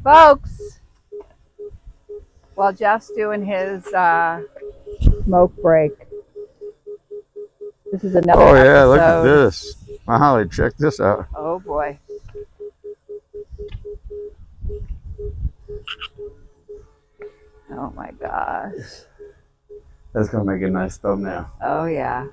Folks, while Jeff's doing his smoke break, this is another Oh yeah, episode. look at this. Molly, check this out. Oh boy. Oh my gosh. That's gonna make a nice thumbnail. Oh yeah.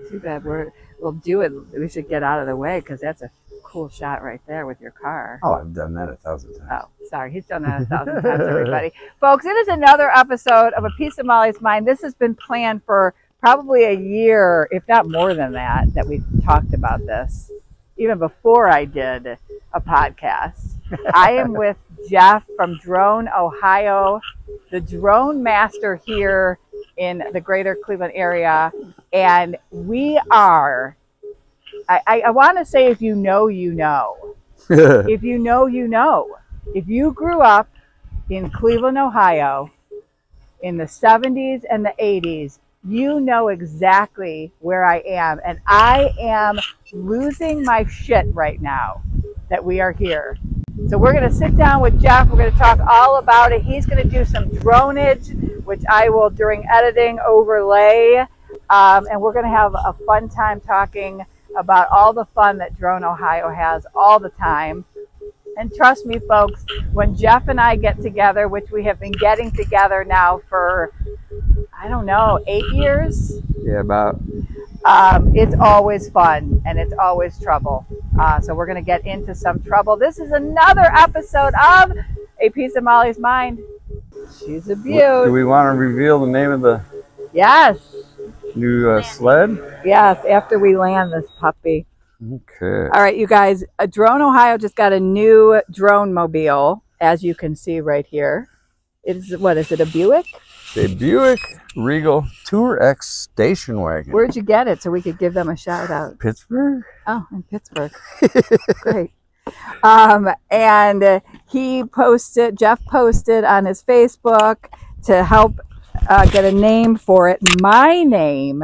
Too bad we'll do it. We should get out of the way because that's a cool shot right there with your car. Oh, I've done that 1,000 times. Oh, sorry. He's done that 1,000 times, everybody. Folks, it is another episode of A Piece of Molly's Mind. This has been planned for probably a year, if not more than that we've talked about this, even before I did a podcast. I am with Jeff from Drone, Ohio, the drone master here in the greater Cleveland area. And we are, I want to say, if you know, you know. If you know, you know. If you grew up in Cleveland, Ohio, in the 70s and the 80s, you know exactly where I am. And I am losing my shit right now that we are here. So we're going to sit down with Jeff. We're going to talk all about it. He's going to do some dronage, which I will, during editing, overlay. And we're going to have a fun time talking about all the fun that Drone Ohio has all the time. And trust me, folks, when Jeff and I get together, which we have been getting together now for, I don't know, 8 years? Yeah, about. It's always fun and it's always trouble. So we're going to get into some trouble. This is another episode of A Piece of Molly's Mind. She's a beaut. Do we want to reveal the name of the new sled? Yes, after we land this puppy. Okay. All right, you guys. Drone Ohio just got a new drone mobile, as you can see right here. What is it, a Buick? A Buick Regal Tour X station wagon. Where'd you get it so we could give them a shout out? Pittsburgh? Oh, in Pittsburgh. Great. And Jeff posted on his Facebook to help get a name for it. My name,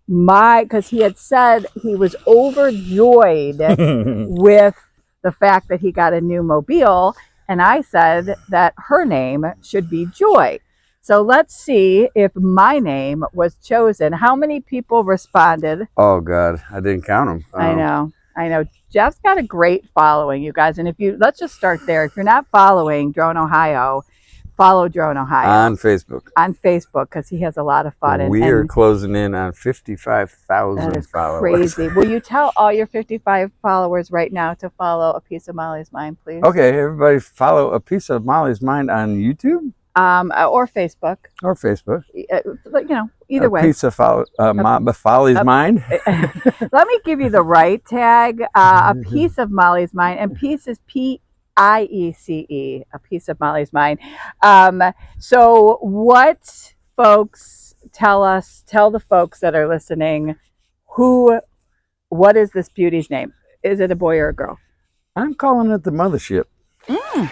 because he had said he was overjoyed with the fact that he got a new mobile. And I said that her name should be Joy. So let's see if my name was chosen. How many people responded? Oh, God. I didn't count them. I know. Jeff's got a great following, you guys. And let's just start there. If you're not following Drone Ohio, follow Drone Ohio. On Facebook. On Facebook, because he has a lot of fun. We are closing in on 55,000 followers. Crazy. Will you tell all your 55 followers right now to follow A Piece of Molly's Mind, please? Okay, everybody follow A Piece of Molly's Mind on YouTube? Or Facebook. Or Facebook. Either way. A Piece of Molly's Mind. Let me give you the right tag. A Piece of Molly's Mind. And Piece is Piece, A Piece of Molly's Mind. So what, folks, tell the folks that are listening, what is this beauty's name? Is it a boy or a girl? I'm calling it the Mothership. The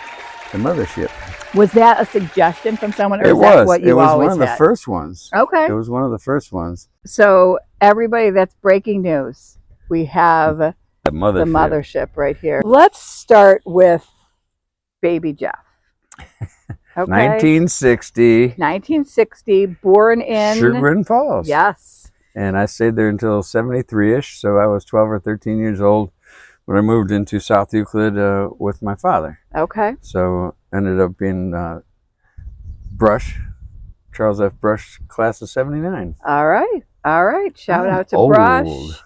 Mothership. Was that a suggestion from someone, or it is was. That what you always one of the first ones. Okay. It was one of the first ones. So everybody, that's breaking news. We have the mothership right here. Let's start with baby Jeff. Okay. 1960, born in Chagrin Falls. Yes. And I stayed there until 73-ish, so I was 12 or 13 years old when I moved into South Euclid with my father. Okay. So ended up being Charles F. Brush, class of 79. All right. Shout out to Brush.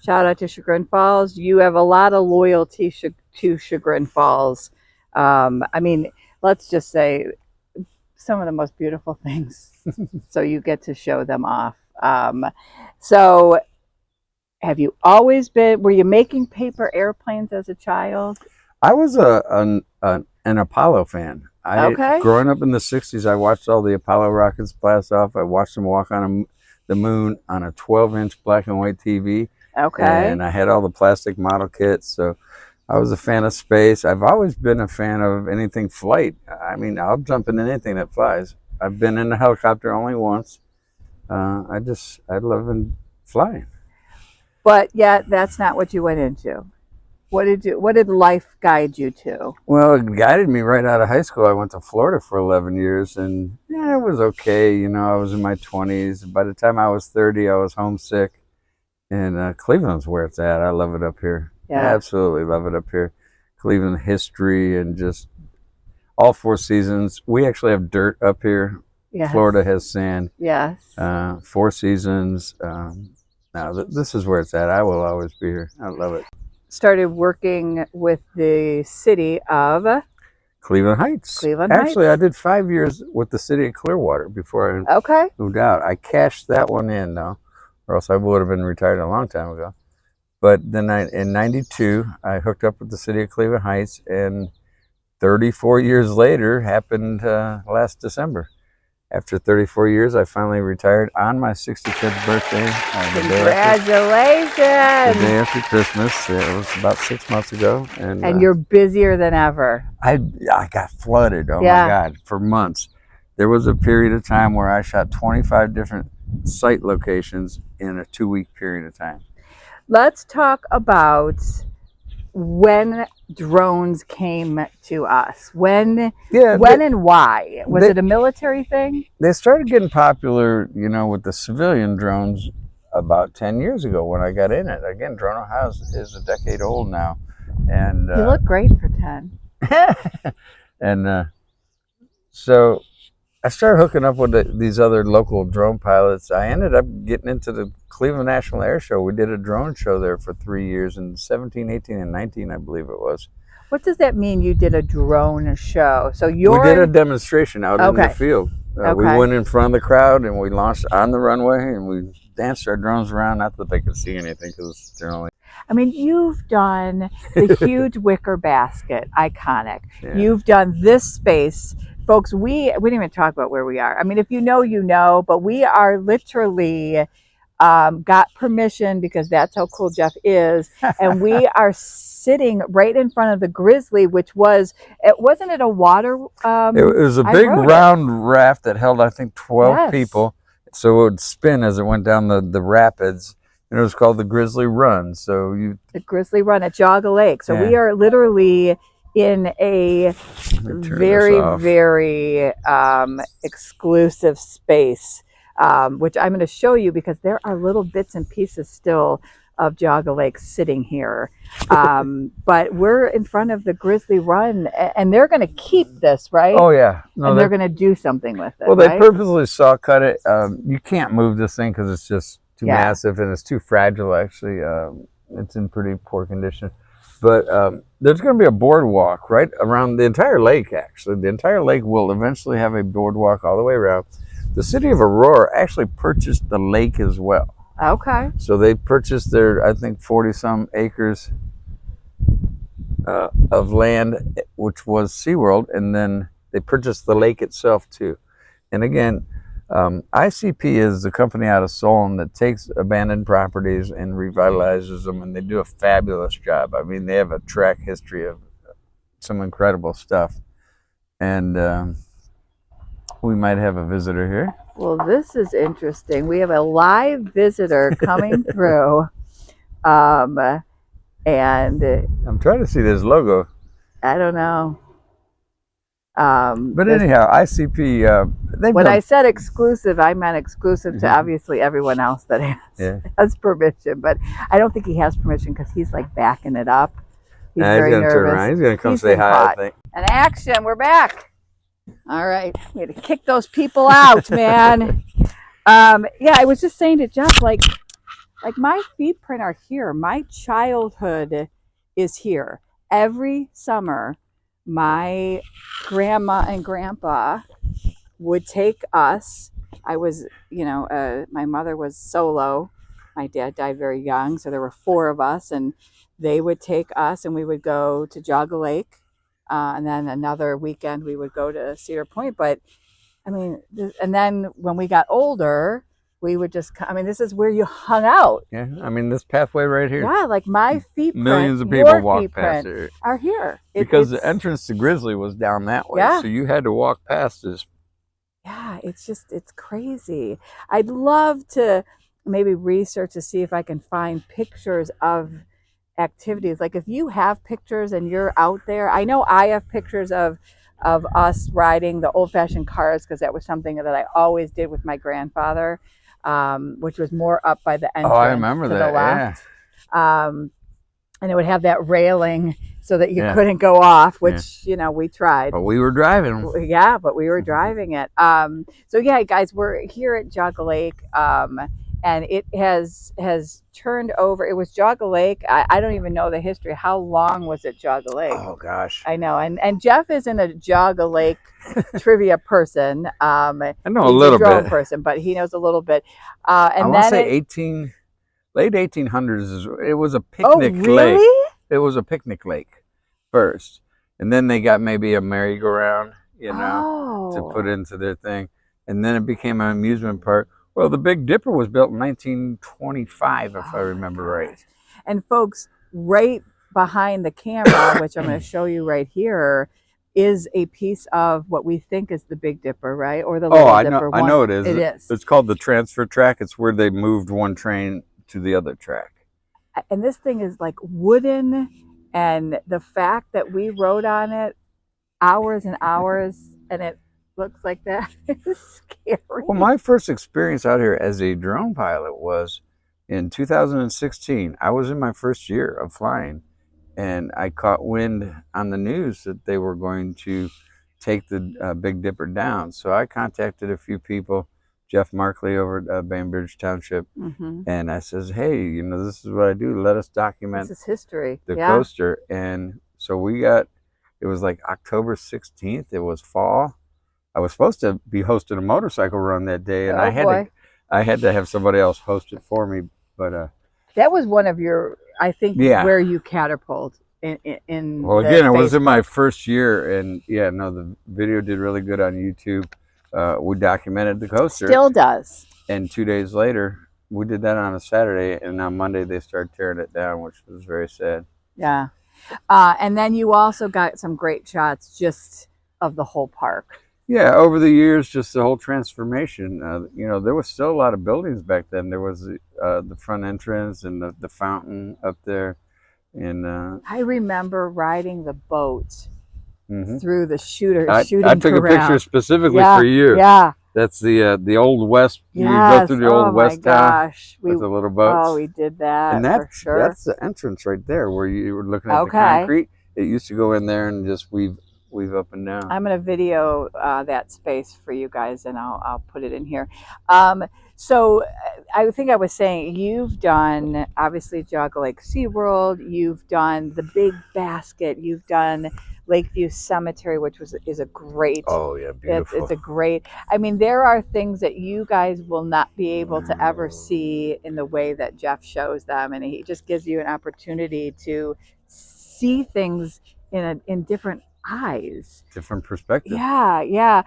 Shout out to Chagrin Falls. You have a lot of loyalty to Chagrin Falls. Let's just say some of the most beautiful things. So you get to show them off. So have you always were you making paper airplanes as a child? I was an Apollo fan. Growing up in the 60s, I watched all the Apollo rockets blast off. I watched them walk on the moon on a 12-inch black and white TV. Okay. And I had all the plastic model kits, so I was a fan of space. I've always been a fan of anything flight. I'll jump in anything that flies. I've been in a helicopter only once. I love flying. But yet, that's not what you went into. What did life guide you to? Well, it guided me right out of high school. I went to Florida for 11 years, and yeah, it was okay. You know, I was in my 20s. By the time I was 30, I was homesick. And Cleveland's where it's at. I love it up here. I Yeah. absolutely love it up here. Cleveland history and just all 4 seasons. We actually have dirt up here. Yes. Florida has sand. Yes. 4 seasons. Now, this is where it's at. I will always be here. I love it. Started working with the city of Cleveland Heights. Cleveland Actually, Heights. I did 5 years with the city of Clearwater before I Okay. moved out. I cashed that one in, though, or else I would have been retired a long time ago. But then in 92, I hooked up with the city of Cleveland Heights, and 34 years later happened last December. After 34 years, I finally retired on my 65th birthday. Congratulations! The day after Christmas. It was about 6 months ago. And you're busier than ever. I got flooded, my God, for months. There was a period of time where I shot 25 different site locations in a 2-week period of time. Let's talk about when drones came to us. When and why? Was it a military thing? They started getting popular, with the civilian drones about 10 years ago when I got in it. Again, Drone House is a decade old now. And you look great for 10. And so I started hooking up with these other local drone pilots. I ended up getting into the Cleveland National Air Show. We did a drone show there for 3 years in 17, 18, and 19, I believe it was. What does that mean, you did a drone show? So we did a demonstration out in the field. We went in front of the crowd and we launched on the runway and we danced our drones around. Not that they could see anything because they're only... I mean, you've done the huge wicker basket, iconic. Yeah. You've done this space. Folks, we didn't even talk about where we are. I mean, if you know, but we are literally got permission because that's how cool Jeff is. And we are sitting right in front of the Grizzly, which wasn't it a water? It was a big round raft that held, I think, 12 people. So it would spin as it went down the rapids. And it was called the Grizzly Run. So the Grizzly Run at Jogga Lake. So we are literally in a very, very exclusive space, which I'm going to show you because there are little bits and pieces still of Jogga Lake sitting here. But we're in front of the Grizzly Run, and they're going to keep this, right? Oh, yeah. No, and they're going to do something with it. Well, they purposely saw cut it. You can't move this thing because it's just too massive and it's too fragile, actually. It's in pretty poor condition. But there's going to be a boardwalk right around the entire lake, actually. The entire lake will eventually have a boardwalk all the way around. The city of Aurora actually purchased the lake as well. Okay. So they purchased their, I think, 40-some acres of land, which was SeaWorld, and then they purchased the lake itself, too. And again, ICP is the company out of Solon that takes abandoned properties and revitalizes them, and they do a fabulous job. I mean, they have a track history of some incredible stuff. And we might have a visitor here. Well, this is interesting. We have a live visitor coming through. And I'm trying to see this logo. I don't know. But anyhow, ICP, when I said exclusive, I meant exclusive to obviously everyone else that has permission. But I don't think he has permission because he's like backing it up. He's very nervous. Turn around. He's going to come say hi, I think. And action, we're back. All right, we had to kick those people out, man. Yeah, I was just saying to Jeff, like my feet print are here. My childhood is here. Every summer, my grandma and grandpa would take us. I was, my mother was solo. My dad died very young, so there were 4 of us, and they would take us, and we would go to Jogga Lake. And then another weekend we would go to Cedar Point. But I mean, and then when we got older, we would just, this is where you hung out. Yeah, I mean, this pathway right here. Yeah, like my feet print, millions of people walk past here. Are here. Because the entrance to Grizzly was down that way. Yeah. So you had to walk past this. Yeah, it's crazy. I'd love to maybe research to see if I can find pictures of activities. Like if you have pictures and you're out there, I know I have pictures of us riding the old-fashioned cars because that was something that I always did with my grandfather, which was more up by the Oh, I entrance remember to the that. Yeah. left. And it would have that railing so that you Yeah. couldn't go off, Yeah. which, you know, we tried. But we were driving. Yeah, but we were driving it. So yeah, guys, we're here at Jog Lake, and it has turned over. It was Jog Lake. I don't even know the history. How long was it Jog Lake? Oh gosh. I know, and Jeff isn't a Jog Lake trivia person. I know a he's little drone bit. person, but he knows a little bit. I And want to then say late 1800s. It was a oh, picnic really? lake. It was a picnic lake first, and then they got maybe a merry-go-round, you know, to put Oh, into their thing, and then it became an amusement park. Well, the Big Dipper was built in 1925, if I oh my remember right. gosh. And folks, right behind the camera, which I'm going to show you right here, is a piece of what we think is the Big Dipper, right? Or the Oh, Little Dipper. I know it is. It is. It's called the transfer track. It's where they moved one train to the other track. And this thing is like wooden, and the fact that we rode on it hours and hours, and it looks like that is scary. Well, my first experience out here as a drone pilot was in 2016. I was in my first year of flying, and I caught wind on the news that they were going to take the Big Dipper down. So I contacted a few people, Jeff Markley over at Bainbridge Township, and I says, hey, you know, this is what I do. Let us document This is history. the Yeah. coaster. And so it was like October 16th. It was fall. I was supposed to be hosting a motorcycle run that day, and Oh, I had to have somebody else host it for me. But that was one of your, I think, yeah, where you catapult in well, the again, it was in Facebook. my first year, and yeah, no, the video did really good on YouTube. We documented the coaster. Still does. And 2 days later, we did that on a Saturday, and on Monday they started tearing it down, which was very sad. Yeah. And then you also got some great shots just of the whole park. Yeah, over the years, just the whole transformation. You know, there was still a lot of buildings back then. There was the front entrance and the fountain up there. And I remember riding the boat mm-hmm. through the shooting I took corral. a picture specifically Yeah, for you. yeah. That's the old west. Yes. You go through the old west town gosh. with the little boats. Oh, we did that And for sure. that's the entrance right there where you were looking at the concrete. It used to go in there and just weave up and down. I'm going to video that space for you guys, and I'll put it in here. So I think I was saying, you've done, obviously, Jog Lake SeaWorld. You've done the Big Basket. You've done Lakeview Cemetery, which is a great. Oh, yeah, beautiful. It's a great. I mean, there are things that you guys will not be able to ever see in the way that Jeff shows them, and he just gives you an opportunity to see things in different eyes, different perspective. Yeah.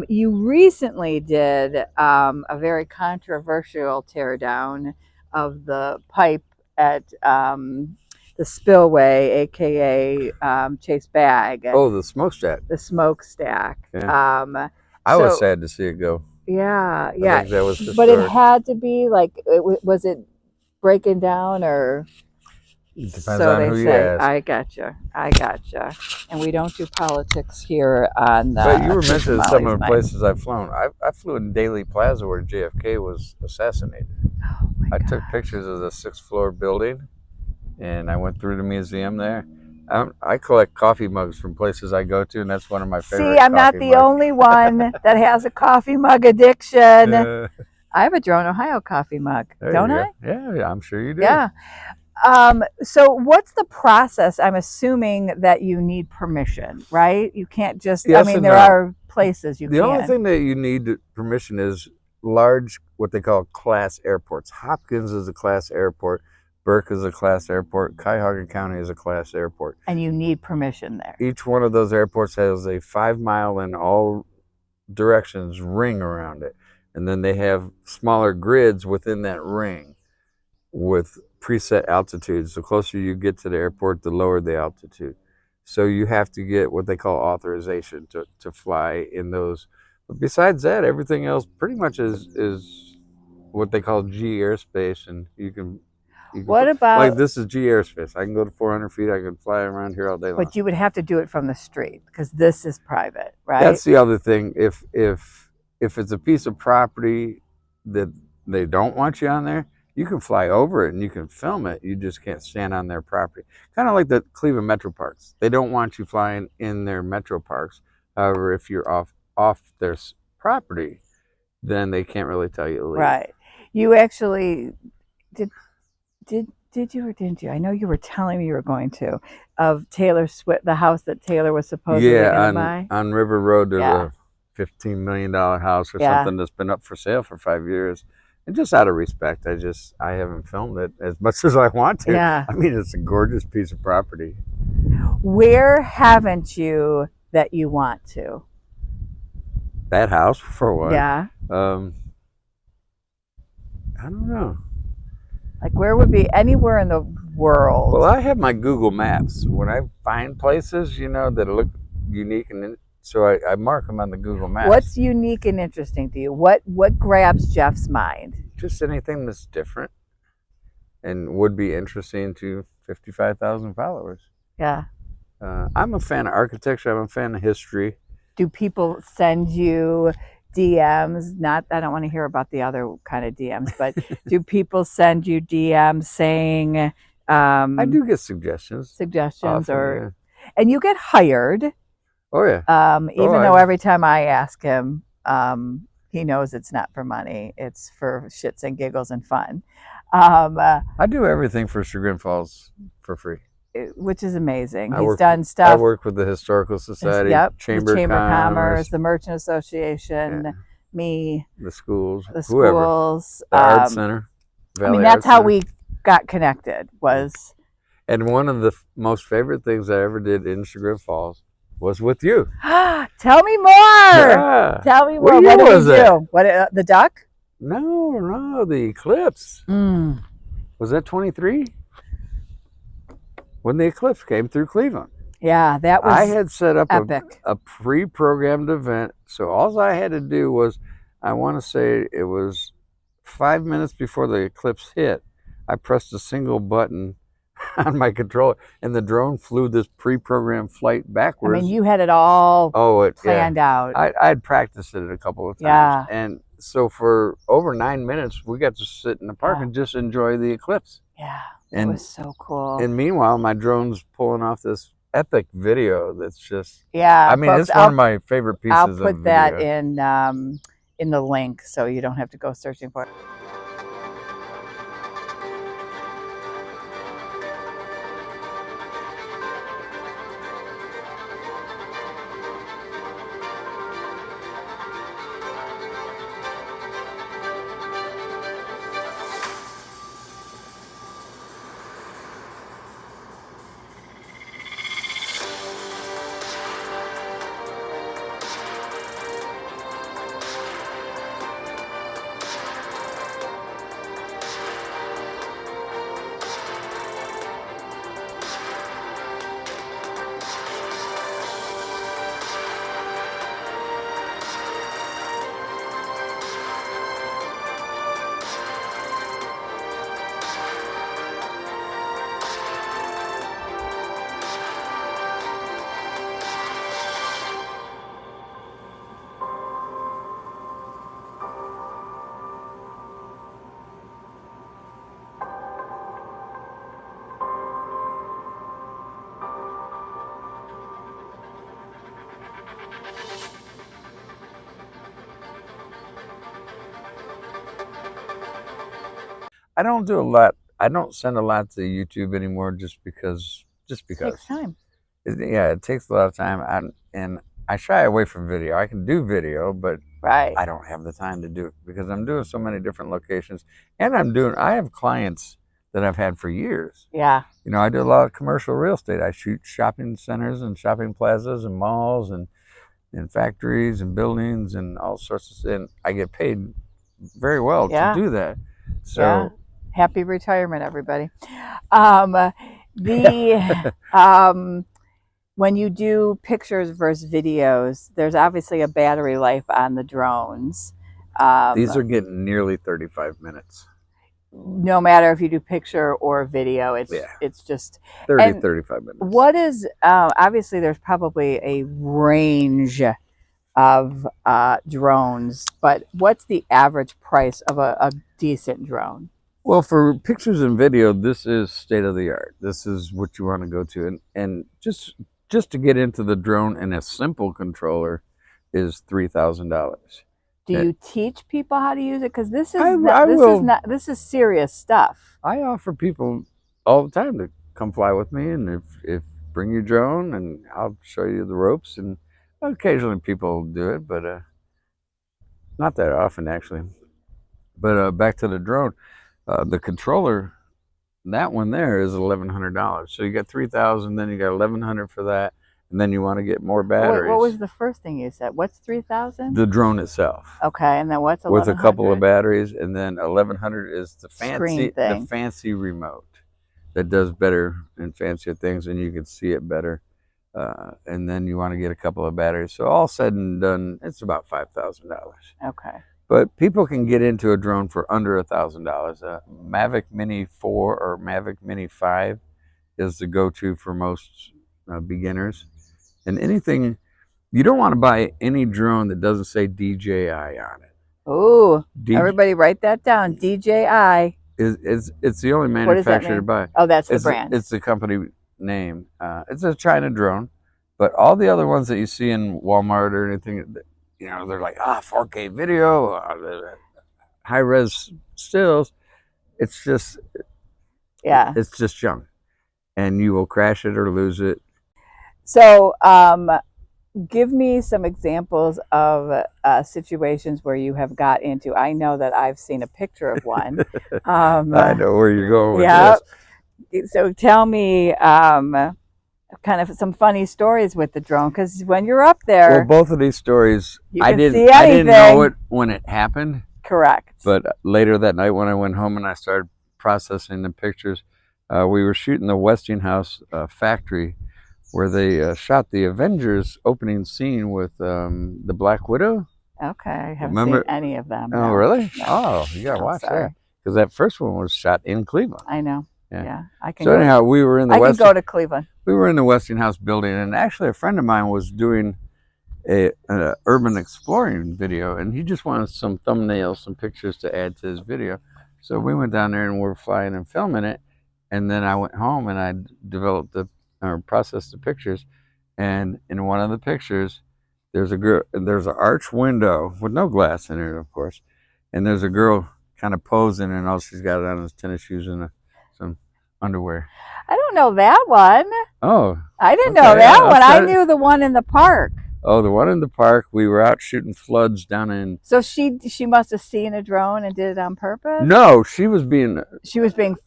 You recently did a very controversial teardown of the pipe at the spillway, aka Chase Bag. Oh, the smokestack. The smokestack. Yeah. I was sad to see it go. Yeah. I think that was historic. But it had to be like, was it breaking down, or? It depends on who you ask. I gotcha. And we don't do politics here on the. But you were mentioning some of the places I've flown. I flew in Daley Plaza where JFK was assassinated. Oh my God. I took pictures of the 6th floor building, and I went through the museum there. I collect coffee mugs from places I go to, and that's one of my favorite. See, I'm not the only one that has a coffee mug addiction. I have a Drone, Ohio coffee mug, don't I? Yeah, I'm sure you do. Yeah. So what's the process? I'm assuming that you need permission, right? You can't just, yes, I mean, there are places you can. The only thing that you need permission is large, what they call class airports. Hopkins is a class airport. Burke is a class airport. Cuyahoga County is a class airport. And you need permission there. Each one of those airports has a 5-mile in all directions ring around it. And then they have smaller grids within that ring with preset altitudes. The closer you get to the airport, the lower the altitude. So you have to get what they call authorization to fly in those. But besides that, everything else pretty much is what they call G airspace, and you can What like about, this is G airspace. I can go to 400 feet. I can fly around here all day long. but you would have to do it from the street because this is private, right? That's the other thing. If it's a piece of property that they don't want you on there, you can fly over it and you can film it. You just can't stand on their property. Kind of like the Cleveland Metro Parks. They don't want you flying in their metro parks. However, if you're off their property, then they can't really tell you to leave. Right. You actually did you or didn't you? I know you were telling me you were going to, of Taylor Swift, the house that Taylor was supposedly going to buy. On River Road, there's a $15 million house or something that's been up for sale for 5 years. And just out of respect, I haven't filmed it as much as I want to. Yeah. I mean, it's a gorgeous piece of property. Where haven't you that you want to? That house, for one. Yeah. I don't know. Like, where would be anywhere in the world? Well, I have my Google Maps. When I find places, that look unique, and so I mark them on the Google Maps. What's unique and interesting to you? What grabs Jeff's mind? Just anything that's different and would be interesting to 55,000 followers. Yeah. I'm a fan of architecture. I'm a fan of history. Do people send you DMs? I don't want to hear about the other kind of DMs, but do people send you DMs saying I do get suggestions often, and you get hired? Oh yeah. Even though every time I ask him, he knows it's not for money, it's for shits and giggles and fun. I do everything for Chagrin Falls for free, which is amazing. He's done stuff. I work with the Historical Society, Chamber of Commerce, the Merchant Association, me, the schools, whoever, the Art Center. Valley that's how we got connected. And one of the most favorite things I ever did in Chagrin Falls was with you. Tell me more. Yeah. Tell me more. What did was we it? do? What the duck? No, the eclipse. Was that 23? When the eclipse came through Cleveland. Yeah, that was I had set up epic. a pre-programmed event. So all I had to do was, I want to say it was 5 minutes before the eclipse hit, I pressed a single button on my controller and the drone flew this pre-programmed flight backwards. I mean, you had it all planned out. I'd practiced it a couple of times. Yeah. And so for over 9 minutes, we got to sit in the park and just enjoy the eclipse. Yeah. It was so cool. And meanwhile, my drone's pulling off this epic video that's just... Yeah. I mean, it's one of my favorite pieces of video. I'll put that in the link so you don't have to go searching for it. I don't do a lot. I don't send a lot to YouTube anymore just because. It takes time. It takes a lot of time. And I shy away from video. I can do video, but I don't have the time to do it because I'm doing so many different locations. And I have clients that I've had for years. Yeah. I do a lot of commercial real estate. I shoot shopping centers and shopping plazas and malls and factories and buildings and all sorts of, and I get paid very well to do that. So happy retirement, everybody. When you do pictures versus videos, there's obviously a battery life on the drones. These are getting nearly 35 minutes. no matter if you do picture or video, Yeah, it's just 30, and 35 minutes. what is obviously there's probably a range of drones, but what's the average price of a decent drone? Well, for pictures and video, this is state of the art. This is what you want to go to, and just to get into the drone and a simple controller is $3,000. Do you teach people how to use it? Because I will. this is serious stuff. I offer people all the time to come fly with me, and if bring your drone, and I'll show you the ropes. And occasionally people do it, but not that often actually. But back to the drone, the controller, that one there is $1,100. So you got 3,000, then you got 1,100 for that, and then you want to get more batteries. Wait, what was the first thing you said? What's 3,000? The drone itself. Okay, and then what's 1,100? With a couple of batteries, and then 1,100 is the fancy remote that does better and fancier things, and you can see it better. And then you want to get a couple of batteries. So all said and done, it's about $5,000. Okay. But people can get into a drone for under $1,000. Mavic Mini 4 or Mavic Mini 5 is the go-to for most beginners. And anything, you don't want to buy any drone that doesn't say DJI on it. Oh, everybody write that down. DJI. It's the only manufacturer to buy. Oh, that's the brand. It's the company name. It's a China drone, but all the other ones that you see in Walmart or anything, you know, they're like 4K video, high res stills. It's just it's just junk, and you will crash it or lose it. So, give me some examples of situations where you have got into. I know that I've seen a picture of one. I know where you're going with this. So tell me kind of some funny stories with the drone, because when you're up there, well, both of these stories, I didn't know it when it happened. Correct. But later that night when I went home and I started processing the pictures, we were shooting the Westinghouse factory, where they shot the Avengers opening scene with the Black Widow. Okay, I haven't seen any of them. Oh, really? No. Oh, you gotta watch that, because that first one was shot in Cleveland. I know. Yeah, I can. So anyhow, we were in the I can go to Cleveland. We were in the Westinghouse building, and actually a friend of mine was doing an urban exploring video, and he just wanted some thumbnails, some pictures to add to his video. So we went down there and we're flying and filming it, and then I went home and I developed or processed the pictures. And in one of the pictures, there's a girl, there's an arch window with no glass in it, of course, and there's a girl kind of posing, and all she's got on is tennis shoes and some underwear. I don't know that one. Oh, I didn't know that one. I knew the one in the park. Oh, the one in the park. We were out shooting floods down in. So she must have seen a drone and did it on purpose. No, she was being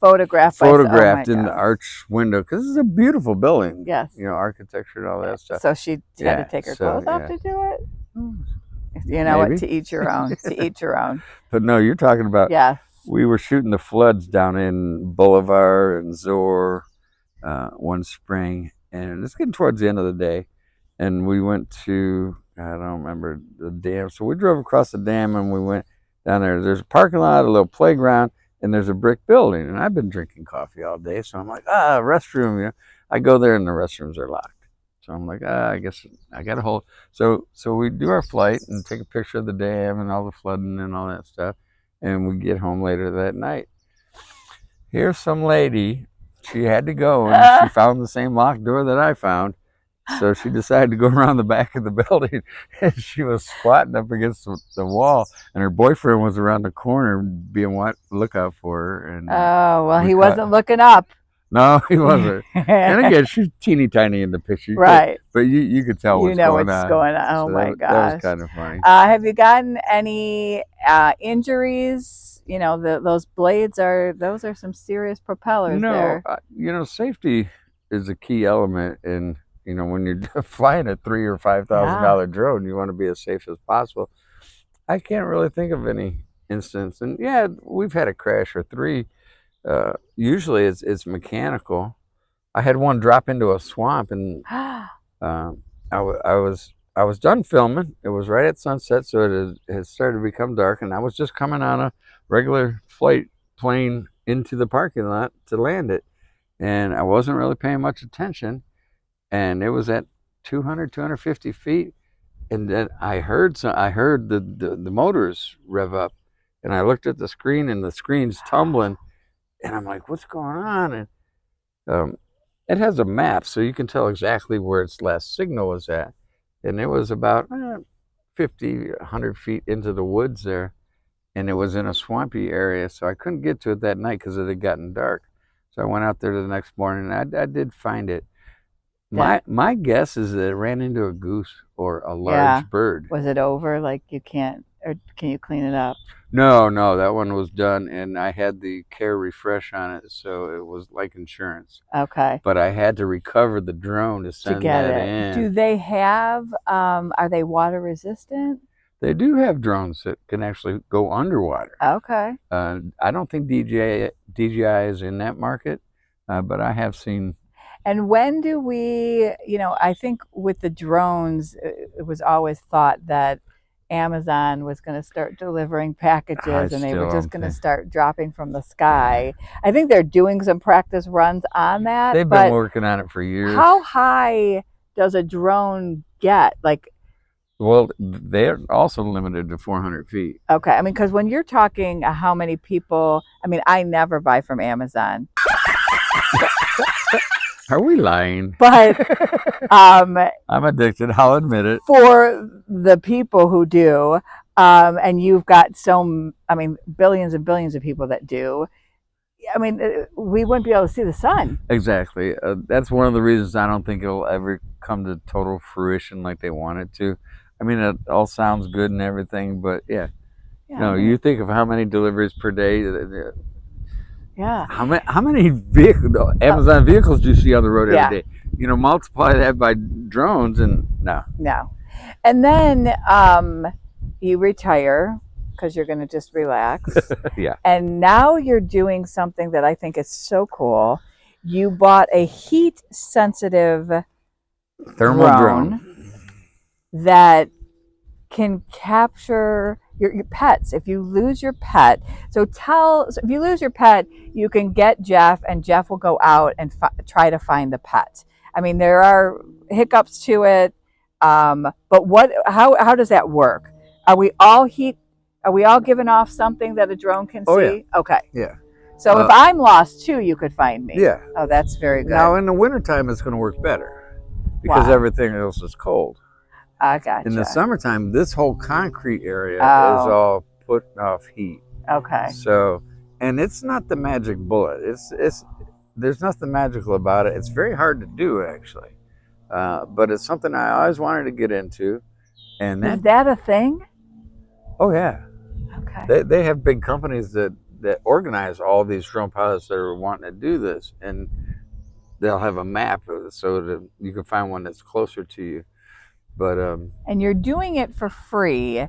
photographed. Photographed in the arch window, because it's a beautiful building. Yes. You know, architecture and all that stuff. So she had to take her clothes off to do it. You know what? To each your own. To each your own. But no, you're talking about. Yes. We were shooting the floods down in Boulevard and Zor one spring, and it's getting towards the end of the day. And we went to, I don't remember, the dam. So we drove across the dam and we went down there. There's a parking lot, a little playground, and there's a brick building. And I've been drinking coffee all day, so I'm like, restroom. You know, I go there and the restrooms are locked. So I'm like, I guess I got a hold. So we do our flight and take a picture of the dam and all the flooding and all that stuff. And we get home later that night. Here's some lady. She had to go, and she found the same locked door that I found. So she decided to go around the back of the building, and she was squatting up against the wall, and her boyfriend was around the corner being lookout for her. And well, he wasn't looking up. No, he wasn't. And again, she's teeny tiny in the picture, right? But you could tell what's going on. Oh, so my gosh, that was kind of funny. Have you gotten any injuries? You know, those blades are some serious propellers. No, you know, safety is a key element in. You know, when you're flying a $3,000 or $5,000 drone, you want to be as safe as possible. I can't really think of any instance. And yeah, we've had a crash or three. Usually it's mechanical. I had one drop into a swamp, and I was done filming. It was right at sunset, so it had started to become dark, and I was just coming on a regular flight plane into the parking lot to land it. And I wasn't really paying much attention. And it was at 200, 250 feet. And then I heard the motors rev up. And I looked at the screen, and the screen's tumbling. And I'm like, what's going on? And it has a map, so you can tell exactly where its last signal was at. And it was about 50, 100 feet into the woods there. And it was in a swampy area, so I couldn't get to it that night because it had gotten dark. So I went out there the next morning, and I did find it. My guess is that it ran into a goose or a large bird. Was it over? Like you can't, or can you clean it up? No, that one was done, and I had the care refresh on it, so it was like insurance. Okay. But I had to recover the drone to send that in. Do they have, are they water resistant? They do have drones that can actually go underwater. Okay. I don't think DJI is in that market, but I have seen. And when do we, I think with the drones, it was always thought that Amazon was going to start delivering packages and they were just going to start dropping from the sky. I think they're doing some practice runs on that. They've been working on it for years. How high does a drone get? Well, they're also limited to 400 feet. Okay. I mean, because when you're talking how many people, I never buy from Amazon. Are we lying? But I'm addicted, I'll admit it. For the people who do, and you've got billions and billions of people that do, we wouldn't be able to see the sun. Exactly. That's one of the reasons I don't think it'll ever come to total fruition like they want it to. It all sounds good and everything, but you think of how many deliveries per day. Yeah. How many Amazon vehicles do you see on the road every day? Multiply that by drones, and no. And then you retire because you're going to just relax. Yeah. And now you're doing something that I think is so cool. You bought a heat sensitive thermal drone that can capture your pets. If you lose your pet, if you lose your pet, you can get Jeff, and Jeff will go out and try to find the pet. There are hiccups to it, but how does that work? Are we all giving off something that a drone can see? Yeah. Okay. Yeah. So if I'm lost too, you could find me. Yeah. Oh, that's very good. Now in the wintertime, it's going to work better because everything else is cold. I gotcha. In the summertime, this whole concrete area is all put off heat. Okay. So, and it's not the magic bullet. There's nothing magical about it. It's very hard to do, actually. But it's something I always wanted to get into. And is that a thing? Oh yeah. Okay. They have big companies that organize all these drone pilots that are wanting to do this, and they'll have a map so that you can find one that's closer to you. But and you're doing it for free.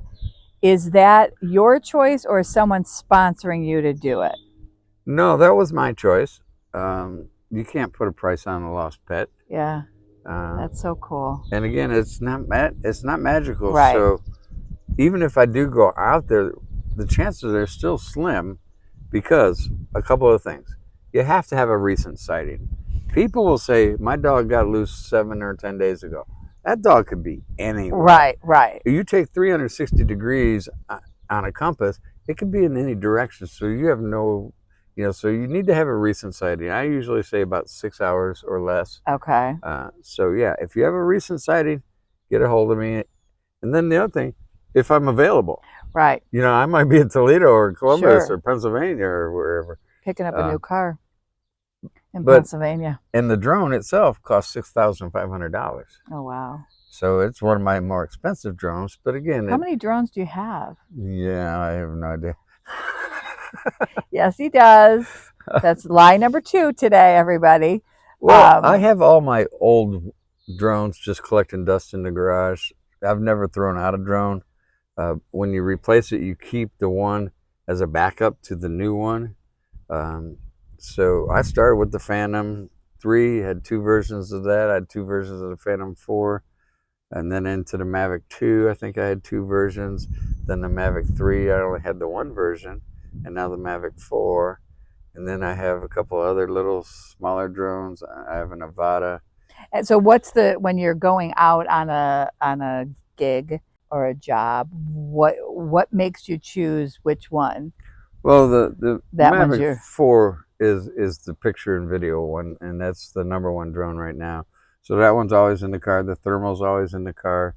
Is that your choice, or is someone sponsoring you to do it? No, that was my choice. You can't put a price on a lost pet. Yeah, that's so cool. And again, it's not magical. Right. So even if I do go out there, the chances are still slim, because a couple of things. You have to have a recent sighting. People will say, my dog got loose 7 or 10 days ago. That dog could be anywhere. Right. If you take 360 degrees on a compass, it can be in any direction. So you have no, so you need to have a recent sighting. I usually say about 6 hours or less. Okay. So yeah, if you have a recent sighting, get a hold of me. And then the other thing, if I'm available. Right. I might be in Toledo or Columbus or Pennsylvania or wherever. Picking up a new car in Pennsylvania. And the drone itself costs $6,500. Oh, wow. So it's one of my more expensive drones. But again... How many drones do you have? Yeah, I have no idea. Yes, he does. That's lie number 2 today, everybody. Well, I have all my old drones just collecting dust in the garage. I've never thrown out a drone. When you replace it, you keep the one as a backup to the new one. So I started with the Phantom 3, had 2 versions of that. I had 2 versions of the Phantom 4. And then into the Mavic 2, I think I had 2 versions. Then the Mavic 3, I only had the 1 version. and now the Mavic 4. And then I have a couple other little smaller drones. I have an Avata. And so when you're going out on a gig or a job, what makes you choose which one? Well, the That one's Mavic 4 is the picture and video one, and that's the #1 drone right now. So that one's always in the car. The thermal's always in the car.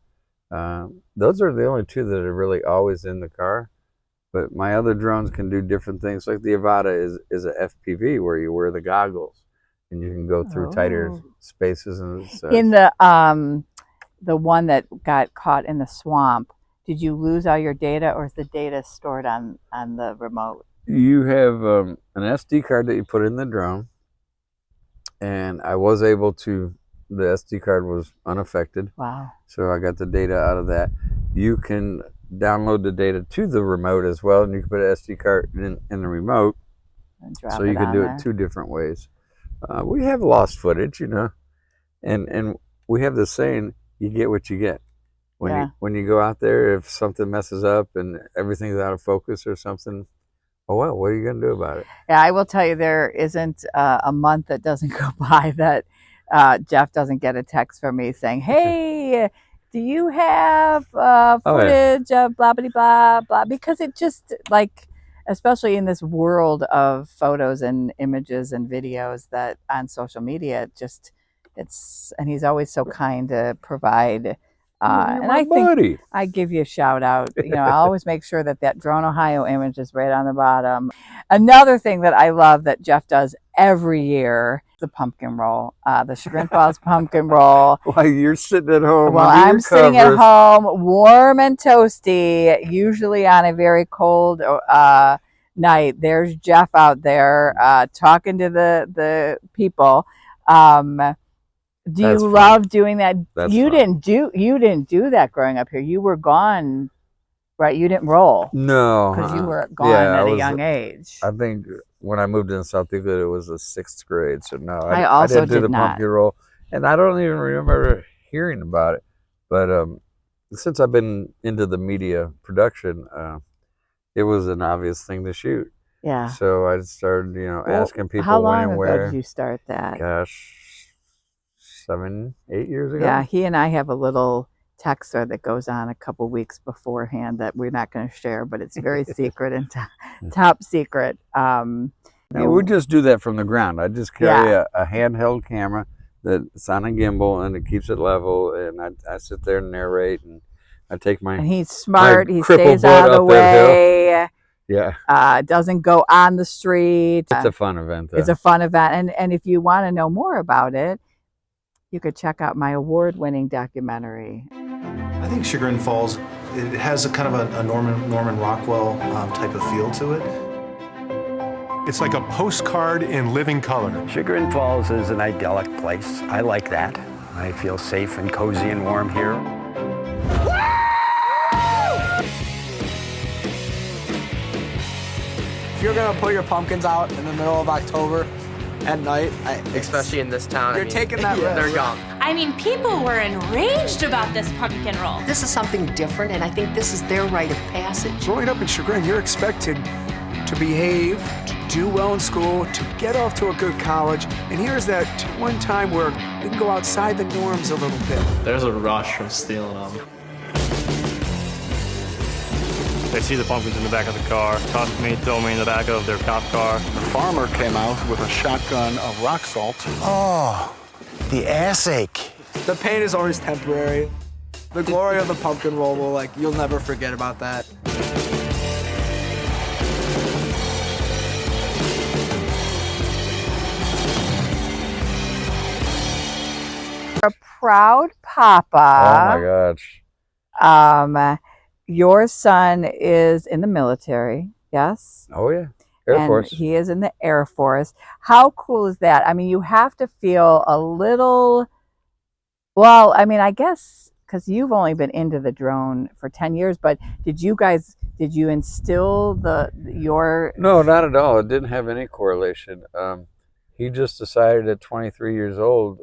Those are the only two that are really always in the car. But my other drones can do different things. Like the Avata is a FPV where you wear the goggles and you can go through tighter spaces and such. In the one that got caught in the swamp, did you lose all your data, or is the data stored on the remote? You have an SD card that you put in the drone, and I was able to. The SD card was unaffected. Wow! So I got the data out of that. You can download the data to the remote as well, and you can put an SD card in the remote, so you can do it 2 different ways. We have lost footage, and we have the saying, you get what you get. When you go out there, if something messes up and everything's out of focus or something, oh well, what are you going to do about it? Yeah, I will tell you, there isn't a month that doesn't go by that Jeff doesn't get a text from me saying, "Hey, do you have footage of blah blah blah blah?" Because it just, like, especially in this world of photos and images and videos that on social media, and he's always so kind to provide. And I think I give you a shout out. I always make sure that Drone Ohio image is right on the bottom. Another thing that I love that Jeff does every year, the pumpkin roll, the Chagrin Falls pumpkin roll. While you're sitting at home. Well, I'm sitting at home, warm and toasty, usually on a very cold night. There's Jeff out there talking to the people. Do you love doing that? You didn't do that growing up here. You were gone, right? You didn't roll. No, because you were gone at a young age. I think when I moved in South Dakota, it was the 6th grade. So no, I also didn't do the pumpkin roll, and I don't even remember hearing about it. But since I've been into the media production, it was an obvious thing to shoot. Yeah. So I started, asking people how when long and ago where. did you start that? Gosh, 7, 8 years ago. Yeah, he and I have a little text thread that goes on a couple weeks beforehand that we're not going to share, but it's very secret and top secret. We just do that from the ground. I just carry a handheld camera that's on a gimbal, and it keeps it level, and I sit there and narrate, and I take my. And he's smart. He stays out of the way. Yeah. Doesn't go on the street. It's a fun event, though. It's a fun event, and if you want to know more about it, you could check out my award-winning documentary. I think Chagrin Falls, it has a kind of a Norman Rockwell type of feel to it. It's like a postcard in living color. Chagrin Falls is an idyllic place. I like that. I feel safe and cozy and warm here. If you're gonna put your pumpkins out in the middle of October at night, especially in this town, you're taking that risk. They're gone. I mean, people were enraged about this pumpkin roll. This is something different, and I think this is their rite of passage. Growing up in Chagrin, you're expected to behave, to do well in school, to get off to a good college, and here's that one time where we can go outside the norms a little bit. There's a rush from stealing them. They see the pumpkins in the back of the car, toss me, throw me in the back of their cop car. The farmer came out with a shotgun of rock salt. Oh, the ass ache. The pain is always temporary. The glory of the pumpkin roll will, you'll never forget about that. A proud papa. Oh my gosh. Your son is in the military, yes? Oh yeah, Air Force. He is in the Air Force. How cool is that? I mean, you have to feel a little, well, I mean, I guess because you've only been into the drone for 10 years, but did you instill your... No, not at all. It didn't have any correlation. He just decided at 23 years old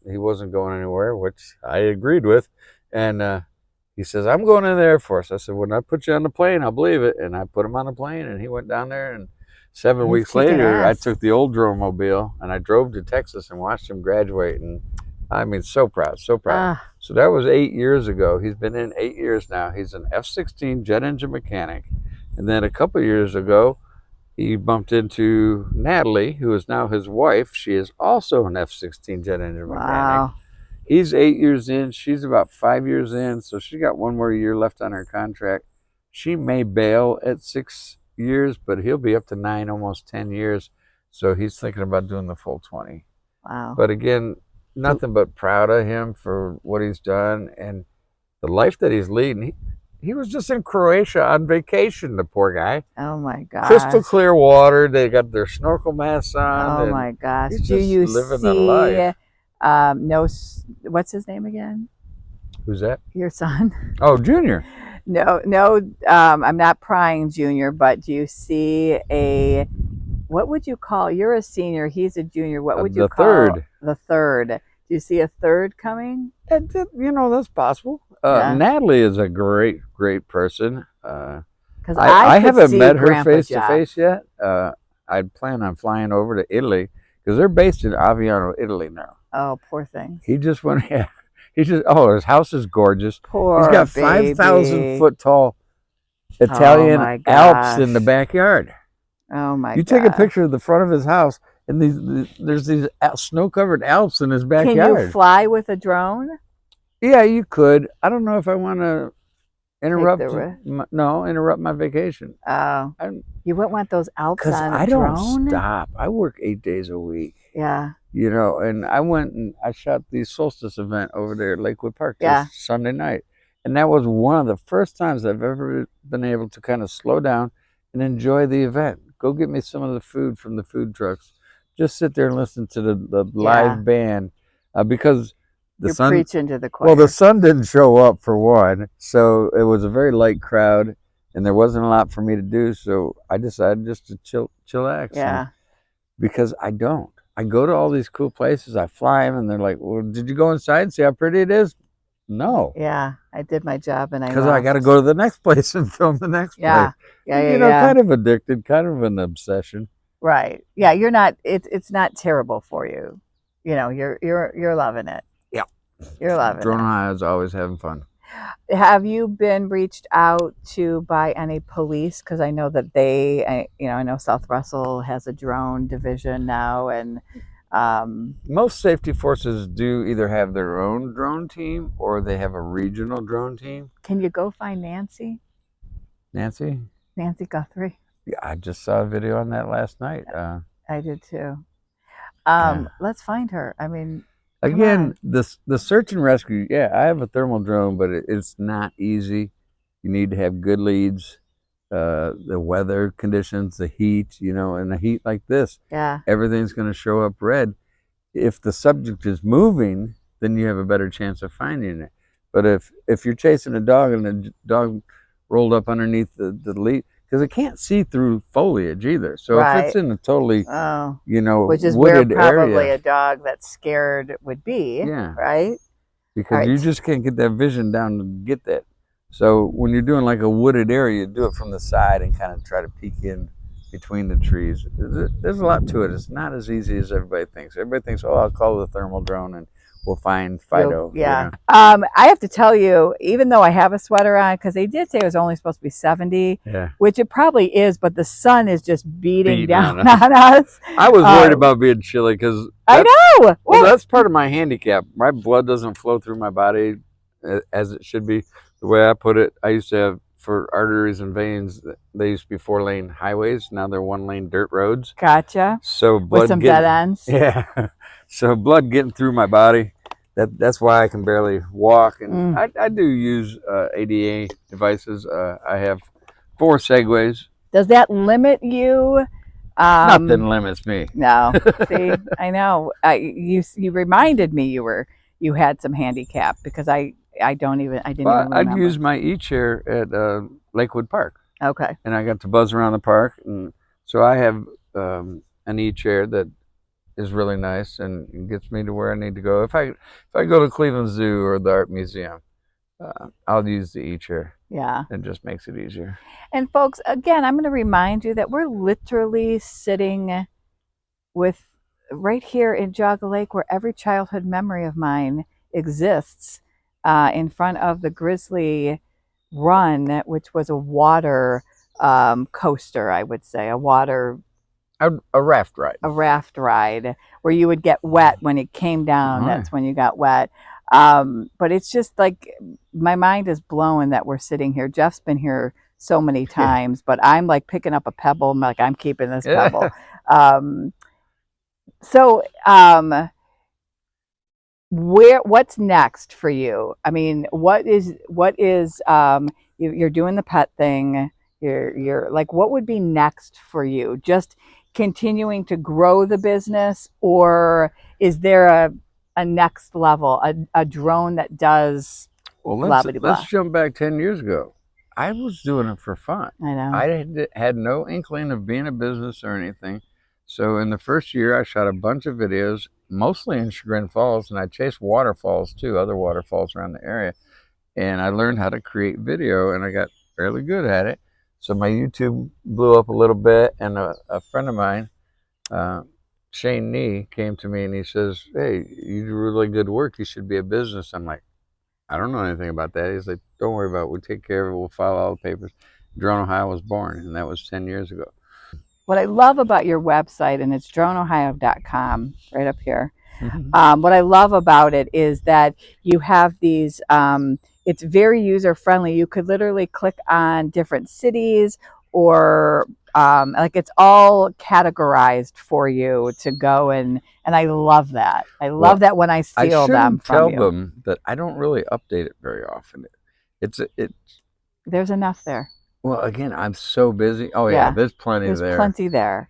he wasn't going anywhere, which I agreed with, and He says, I'm going in the Air Force. I said, when I put you on the plane, I'll believe it. And I put him on the plane, and he went down there. And 7 He's weeks kicking later, I ass. took the old drone mobile, and I drove to Texas and watched him graduate. And I mean, so proud, so proud. Ah, So that was 8 years ago. He's been in 8 years now. He's an F-16 jet engine mechanic. And then a couple of years ago, he bumped into Natalie, who is now his wife. She is also an F-16 jet engine mechanic. wow. He's 8 years in. She's about 5 years in. So she got one more year left on her contract. She may bail at 6 years, but he'll be up to 9, almost 10 years. So he's thinking about doing the full 20. Wow. But again, nothing but proud of him for what he's done and the life that he's leading. He was just in Croatia on vacation, the poor guy. Oh my gosh. Crystal clear water. They got their snorkel masks on. Oh and my gosh. he's Do just you living the see life. what's his name again? Who's that? Your son? Oh, Junior. No, I'm not prying, Junior, but do you see what would you call, you're a senior, he's a junior, what would you The call third. the third? Do you see a third coming? That's possible. Yeah. Natalie is a great, great person. Because I could haven't see met her Grandpa face to Jeff. face yet. I'd plan on flying over to Italy because they're based in Aviano, Italy now. Oh, poor thing. He just went. Yeah, his house is gorgeous. Poor He's got baby. 5,000 foot tall Italian my Alps in the gosh. backyard. Oh my You god. take a picture of the front of his house, and there's these snow-covered Alps in his backyard. Can you fly with a drone? Yeah, you could. I don't know if I want to interrupt. the Interrupt my vacation. Oh, you wouldn't want those Alps Because on a I drone? don't stop. I work 8 days a week. Yeah. And I went and I shot the solstice event over there at Lakewood Park Yeah. this Sunday night. And that was one of the first times I've ever been able to kind of slow down and enjoy the event. Go get me some of the food from the food trucks. Just sit there and listen to the live band. Because You're preaching to the choir. well, the sun didn't show up for one. So it was a very light crowd and there wasn't a lot for me to do. So I decided just to chillax. Yeah. Because I don't. I go to all these cool places. I fly them, and they're like, "Well, did you go inside and see how pretty it is?" No. Yeah, I did my job, and Because I got to go to the next place and film the next place. Yeah. Kind of addicted, kind of an obsession. Right. Yeah, you're not. It's not terrible for you. You're loving it. Yeah. You're loving Drone it. high is always having fun. Have you been reached out to by any police? Because I know that I know South Russell has a drone division now, and most safety forces do either have their own drone team or they have a regional drone team. can you go find Nancy Nancy? Guthrie? Yeah, I just saw a video on that last night. I did too. Yeah. Let's find her. I mean, Again, the search and rescue, yeah, I have a thermal drone, but it's not easy. You need to have good leads, the weather conditions, the heat, and the heat like this. yeah. Everything's going to show up red. If the subject is moving, then you have a better chance of finding it. But if you're chasing a dog and the dog rolled up underneath the lead, because it can't see through foliage either. So if it's in a totally, Which is where wooded probably area, a dog that's scared would be. Yeah. Right. because you just can't get that vision down to get that. So when you're doing like a wooded area, you do it from the side and kind of try to peek in between the trees. There's a lot to it. It's not as easy as everybody thinks. Everybody thinks, oh, I'll call the thermal drone and we'll find Fido. Yeah. I have to tell you, even though I have a sweater on, because they did say it was only supposed to be 70, Yeah. which it probably is, but the sun is just beating down on on us. I was worried about being chilly because I know. Well, that's part of my handicap. My blood doesn't flow through my body as it should be. The way I put it, I used to have, for arteries and veins, they used to be 4-lane highways. Now they're 1-lane dirt roads. Gotcha. So blood with some dead ends. Yeah. So blood getting through my body. That's why I can barely walk. And I do use ADA devices. I have 4 Segways. Does that limit you? Nothing limits me. No. See, I know. You reminded me you had some handicap, because I didn't even remember. I'd use my e-chair at Lakewood Park. Okay. And I got to buzz around the park, and so I have an e-chair that is really nice and gets me to where I need to go. If I go to Cleveland Zoo or the Art Museum, I'll use the e-chair. Yeah. It just makes it easier. And folks, again, I'm going to remind you that we're literally sitting with right here in Jogga Lake, where every childhood memory of mine exists, in front of the Grizzly Run, which was a water coaster, I would say, a raft ride. A raft ride where you would get wet when it came down. That's when you got wet. But it's just like my mind is blown that we're sitting here. Jeff's been here so many times, but I'm like picking up a pebble. I'm like, I'm keeping this pebble. What's next for you? I mean, what is you're doing the pet thing. You're like, what would be next for you? Just continuing to grow the business, or is there a next level, a drone that does let's jump back 10 years ago. I was doing it for fun. I know. I had no inkling of being a business or anything. So in the first year, I shot a bunch of videos, mostly in Chagrin Falls, and I chased waterfalls too, other waterfalls around the area. And I learned how to create video, and I got fairly good at it. So my YouTube blew up a little bit, and a friend of mine, Shane Nee, came to me and he says, "Hey, you do really good work. You should be a business." I'm like, "I don't know anything about that." He's like, "Don't worry about it. We'll take care of it. We'll file all the papers." Drone Ohio was born, and that was 10 years ago. What I love about your website, and it's droneohio.com right up here. What I love about it is that you have these, it's very user friendly. You could literally click on different cities, or like it's all categorized for you to go, and I love that. I love that when I steal them from you. I tell them that I don't really update it very often. There's enough there. Well, again, I'm so busy. Oh yeah, there's plenty there. There's plenty there.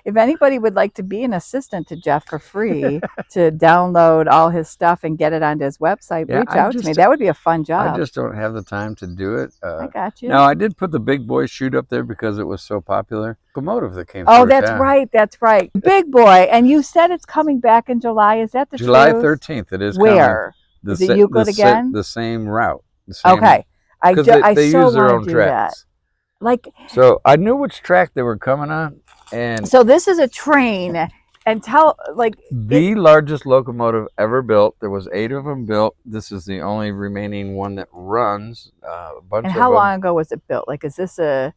If anybody would like to be an assistant to Jeff for free to download all his stuff and get it onto his website, reach out to me. That would be a fun job. I just don't have the time to do it. I got you. No, I did put the Big Boy Shoot up there because it was so popular. Locomotive that came. Oh, that's right. That's right. Big Boy. And you said it's coming back in July. Is that the July 13th? It is. Where? Is it Euclid again? The same route. Okay. They use their own tracks. So I knew which track they were coming on, and so this is a train, and the largest locomotive ever built. There was 8 of them built. This is the only remaining one that runs. And how long ago was it built? Like, is this a?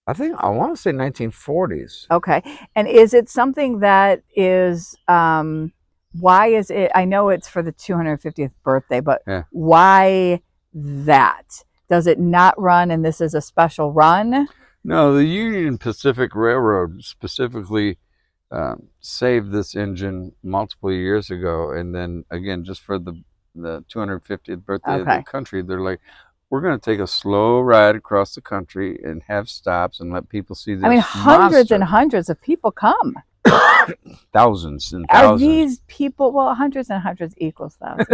I want to say 1940s. Okay, and is it something that is? Why is it? I know it's for the 250th birthday, but why that? Does it not run, and this is a special run? No, the Union Pacific Railroad specifically saved this engine multiple years ago, and then again, just for the 250th birthday of the country, they're like, we're going to take a slow ride across the country and have stops and let people see this. I mean, hundreds and hundreds of people come. Thousands and thousands. Are these people? Well, hundreds and hundreds equals thousands.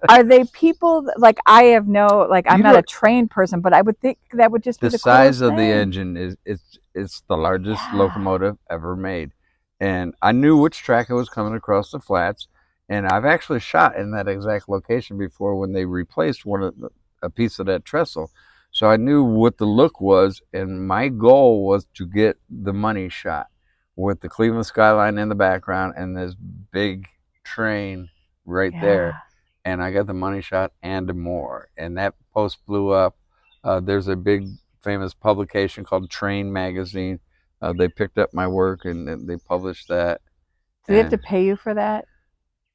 Are they people like I have no like? I'm not a trained person, but I would think that would just be the size of the engine is it's the largest locomotive ever made, and I knew which track it was coming across the flats, and I've actually shot in that exact location before when they replaced a piece of that trestle. So I knew what the look was, and my goal was to get the money shot with the Cleveland skyline in the background and this big train right there. And I got the money shot and more. And that post blew up. There's a big famous publication called Train Magazine. They picked up my work and they published that. Do they have to pay you for that?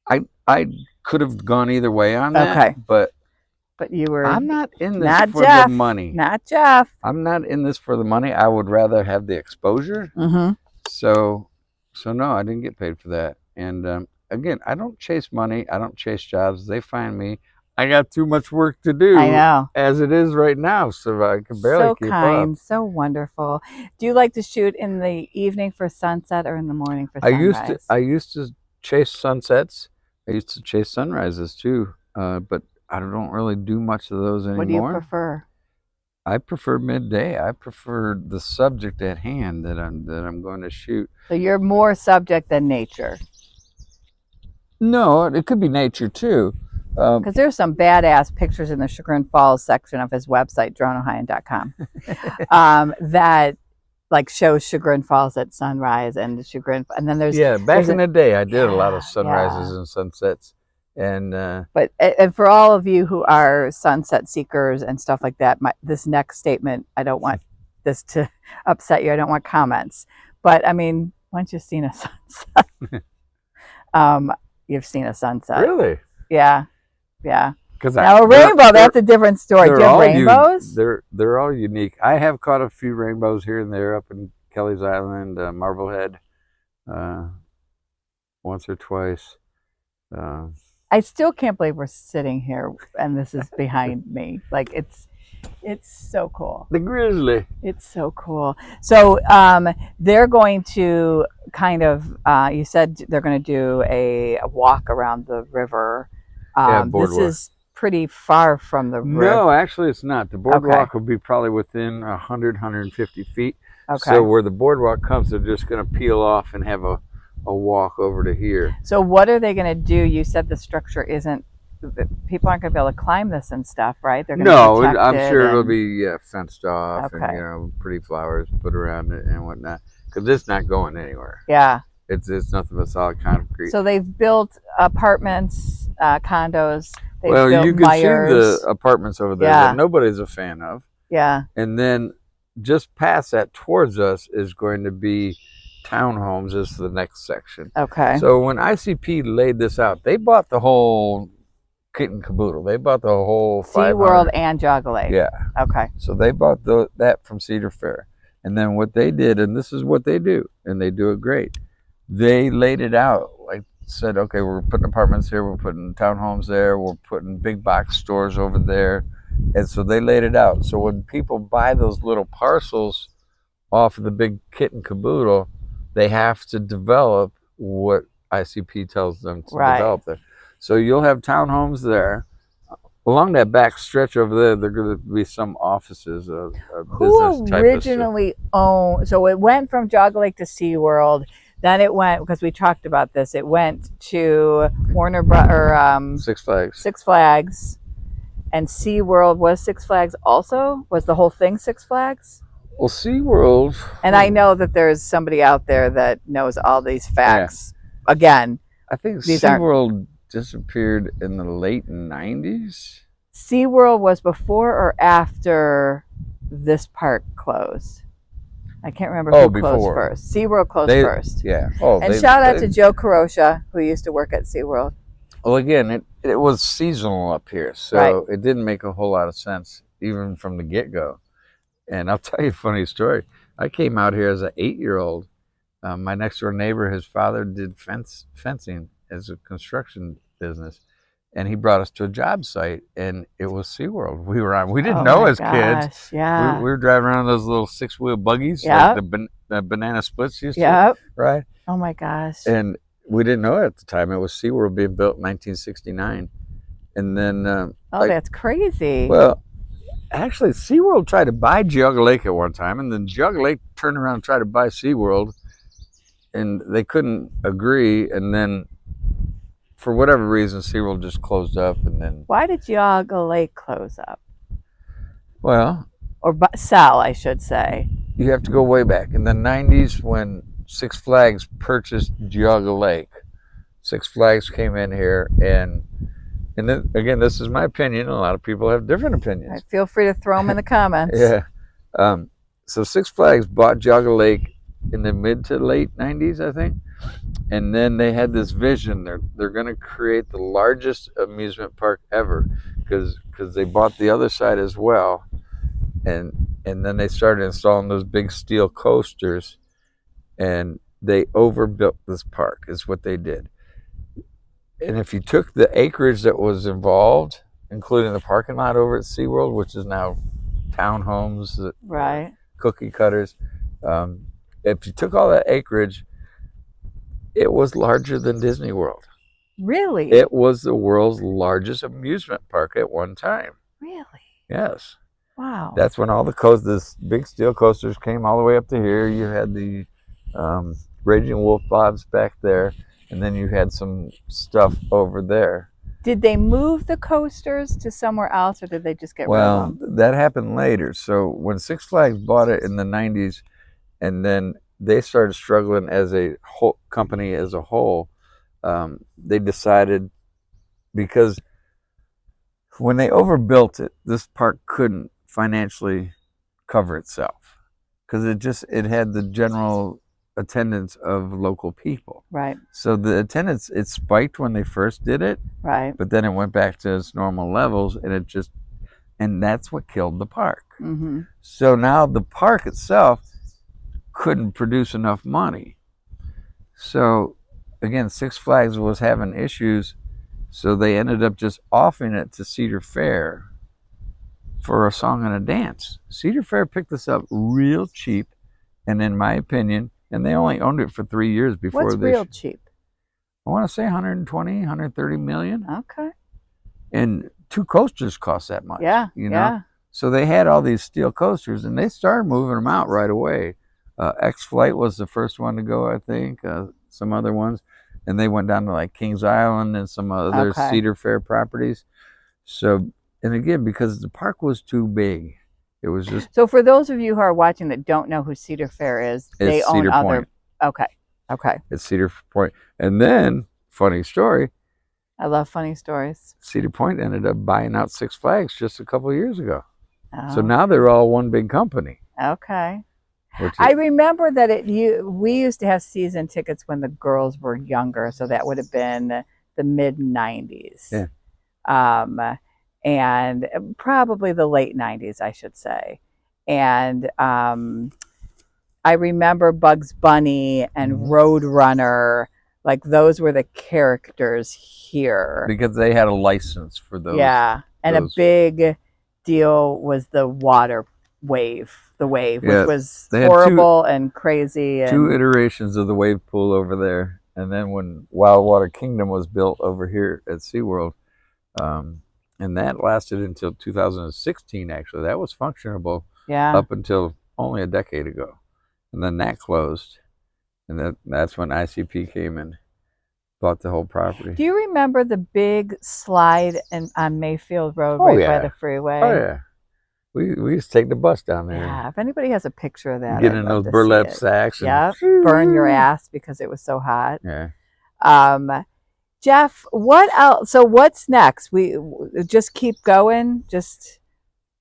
I could have gone either way on that. But you were. I'm not in this for the money. Not Jeff. I'm not in this for the money. I would rather have the exposure. So no, I didn't get paid for that. And again, I don't chase money. I don't chase jobs. They find me. I got too much work to do. I know. As it is right now, so I can barely keep up. So wonderful. Do you like to shoot in the evening for sunset or in the morning for sunrise? I used to chase sunsets. I used to chase sunrises too. But I don't really do much of those anymore. What do you prefer? I prefer midday. I prefer the subject at hand that I'm going to shoot. So you're more subject than nature. No, it could be nature too. Because there's some badass pictures in the Chagrin Falls section of his website, droneohio.com, that like shows Chagrin Falls at sunrise and Chagrin, and then there's back in the day, I did a lot of Yeah, sunrises yeah. and sunsets, and But and for all of you who are sunset seekers and stuff like that, this next statement, I don't want this to upset you. I don't want comments. But I mean, once you've seen a sunset, you've seen a sunset. really, Yeah, yeah. because Now a rainbow, that's a different story. Do you have rainbows? They're all unique. I have caught a few rainbows here and there up in Kelly's Island, Marblehead, once or twice. I still can't believe we're sitting here and this is behind me. Like it's so cool. The Grizzly. It's so cool. So they're going to kind of, you said they're going to do a walk around the river. This boardwalk. is pretty far from the river. No, actually it's not. The boardwalk will be probably within 100, 150 feet. Okay. So where the boardwalk comes, they're just going to peel off and have a walk over to here. So what are they going to do? You said the structure isn't, people aren't going to be able to climb this and stuff, right? They're going to protect I'm it sure it'll and- be fenced off Okay. and pretty flowers put around it and whatnot, because it's not going anywhere. Yeah. It's nothing but solid concrete. So they've built apartments, condos. They've well, built you can Myers. see the apartments over there Yeah. that nobody's a fan of. Yeah. And then just past that towards us is going to be townhomes is the next section. Okay. So when ICP laid this out, they bought the whole kit and caboodle. They bought the whole SeaWorld and Jogga Lake. Yeah. Okay. So they bought that from Cedar Fair. And then what they did, and this is what they do, and they do it great, they laid it out, like said, okay, we're putting apartments here, we're putting townhomes there, we're putting big box stores over there. And so they laid it out. So when people buy those little parcels off of the big kit and caboodle, they have to develop what ICP tells them to develop there. So you'll have townhomes there. Along that back stretch over there, there are going to be some offices, a Who business type originally owned? So it went from Jogga Lake to SeaWorld. Then it went, because we talked about this, it went to Six Flags. Six Flags, and SeaWorld was Six Flags also? Was the whole thing Six Flags? Well, SeaWorld. And I know that there's somebody out there that knows all these facts. Yeah. Again, I think these SeaWorld disappeared in the late 90s. SeaWorld was before or after this park closed? I can't remember who closed first. SeaWorld closed first. Yeah. And shout out to Joe Caroscia, who used to work at SeaWorld. Well, again, it was seasonal up here, so it didn't make a whole lot of sense, even from the get-go. And I'll tell you a funny story. I came out here as an 8-year-old. My next-door neighbor, his father did fencing as a construction business. And he brought us to a job site, and it was SeaWorld. We didn't know as kids. Yeah. We were driving around those little 6-wheel buggies, like the banana splits used to, right? Oh my gosh. And we didn't know it at the time. It was SeaWorld being built in 1969. And then... that's crazy. Well, actually, SeaWorld tried to buy Jogga Lake at one time, and then Jogga Lake turned around and tried to buy SeaWorld, and they couldn't agree, and then... For whatever reason, SeaWorld just closed up, and then... Why did Jogga Lake close up? Well... Or sell, I should say. You have to go way back. In the 90s, when Six Flags purchased Jogga Lake, Six Flags came in here, and then, again, this is my opinion. A lot of people have different opinions. Right, feel free to throw them in the comments. Yeah. So Six Flags bought Jogga Lake in the mid to late 90s, I think. And then they had this vision. They're going to create the largest amusement park ever because they bought the other side as well. And then they started installing those big steel coasters, and they overbuilt this park is what they did. And if you took the acreage that was involved, including the parking lot over at SeaWorld, which is now townhomes, right, cookie cutters, if you took all that acreage, it was larger than Disney World. Really? It was the world's largest amusement park at one time. Really? Yes. Wow. That's when all the big steel coasters came all the way up to here. You had the Raging Wolf Bobs back there, and then you had some stuff over there. Did they move the coasters to somewhere else, or did they just get rid Well, of them? that happened later. So when Six Flags bought it in the 90s, and then they started struggling as a whole company as a whole, they decided, because when they overbuilt it, this park couldn't financially cover itself because it had the general attendance of local people. Right. So the attendance, it spiked when they first did it, Right. but then it went back to its normal levels, and that's what killed the park. Mm-hmm. So now the park itself couldn't produce enough money. So again, Six Flags was having issues, so they ended up just offering it to Cedar Fair for a song and a dance. Cedar Fair picked this up real cheap, and in my opinion, and they only owned it for 3 years before What's real cheap? I want to say 120, 130 million. Okay. And 2 coasters cost that much. Yeah. You know? Yeah. So they had all these steel coasters, and they started moving them out right away. X-Flight was the first one to go, I think. Some other ones, and they went down to like Kings Island and some other Cedar Fair properties. So, and again, because the park was too big, it was just. So for those of you who are watching that don't know who Cedar Fair is, they own Cedar other. Point. Okay. Okay. It's Cedar Point, and then funny story. I love funny stories. Cedar Point ended up buying out Six Flags just a couple of years ago. Oh. So now they're all one big company. Okay. I remember that we used to have season tickets when the girls were younger, so that would have been the mid 90s. Yeah. And probably the late 90s, I should say. And I remember Bugs Bunny and Roadrunner, like those were the characters here. Because they had a license for those. Yeah. And a big deal was the wave, which was horrible and crazy. And 2 iterations of the wave pool over there. And then when Wild Water Kingdom was built over here at SeaWorld, and that lasted until 2016, actually. That was functionable up until only a decade ago. And then that closed. And that's when ICP came and bought the whole property. Do you remember the big slide on Mayfield Road by the freeway? Oh, yeah. We used to take the bus down there. Yeah, if anybody has a picture of that, get in those burlap sacks. Yeah, burn your ass because it was so hot. Yeah. Jeff, what else? So what's next? We just keep going? Just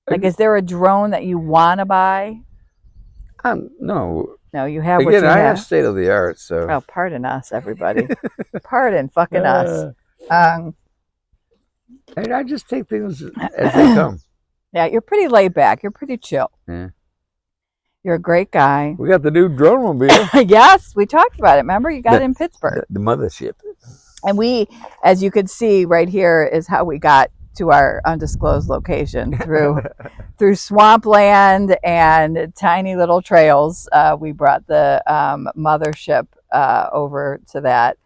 like, is there a drone that you want to buy? No. No, you have Again, what you I have. have state of the art, so. Oh, pardon us, everybody. Pardon fucking us. I just take things as they come. Yeah, you're pretty laid back. You're pretty chill. Yeah. You're a great guy. We got the new drone mobile. Yes, we talked about it. Remember, you got it in Pittsburgh. The mothership. And we, as you can see right here, is how we got to our undisclosed location through swampland and tiny little trails. We brought the mothership over to that.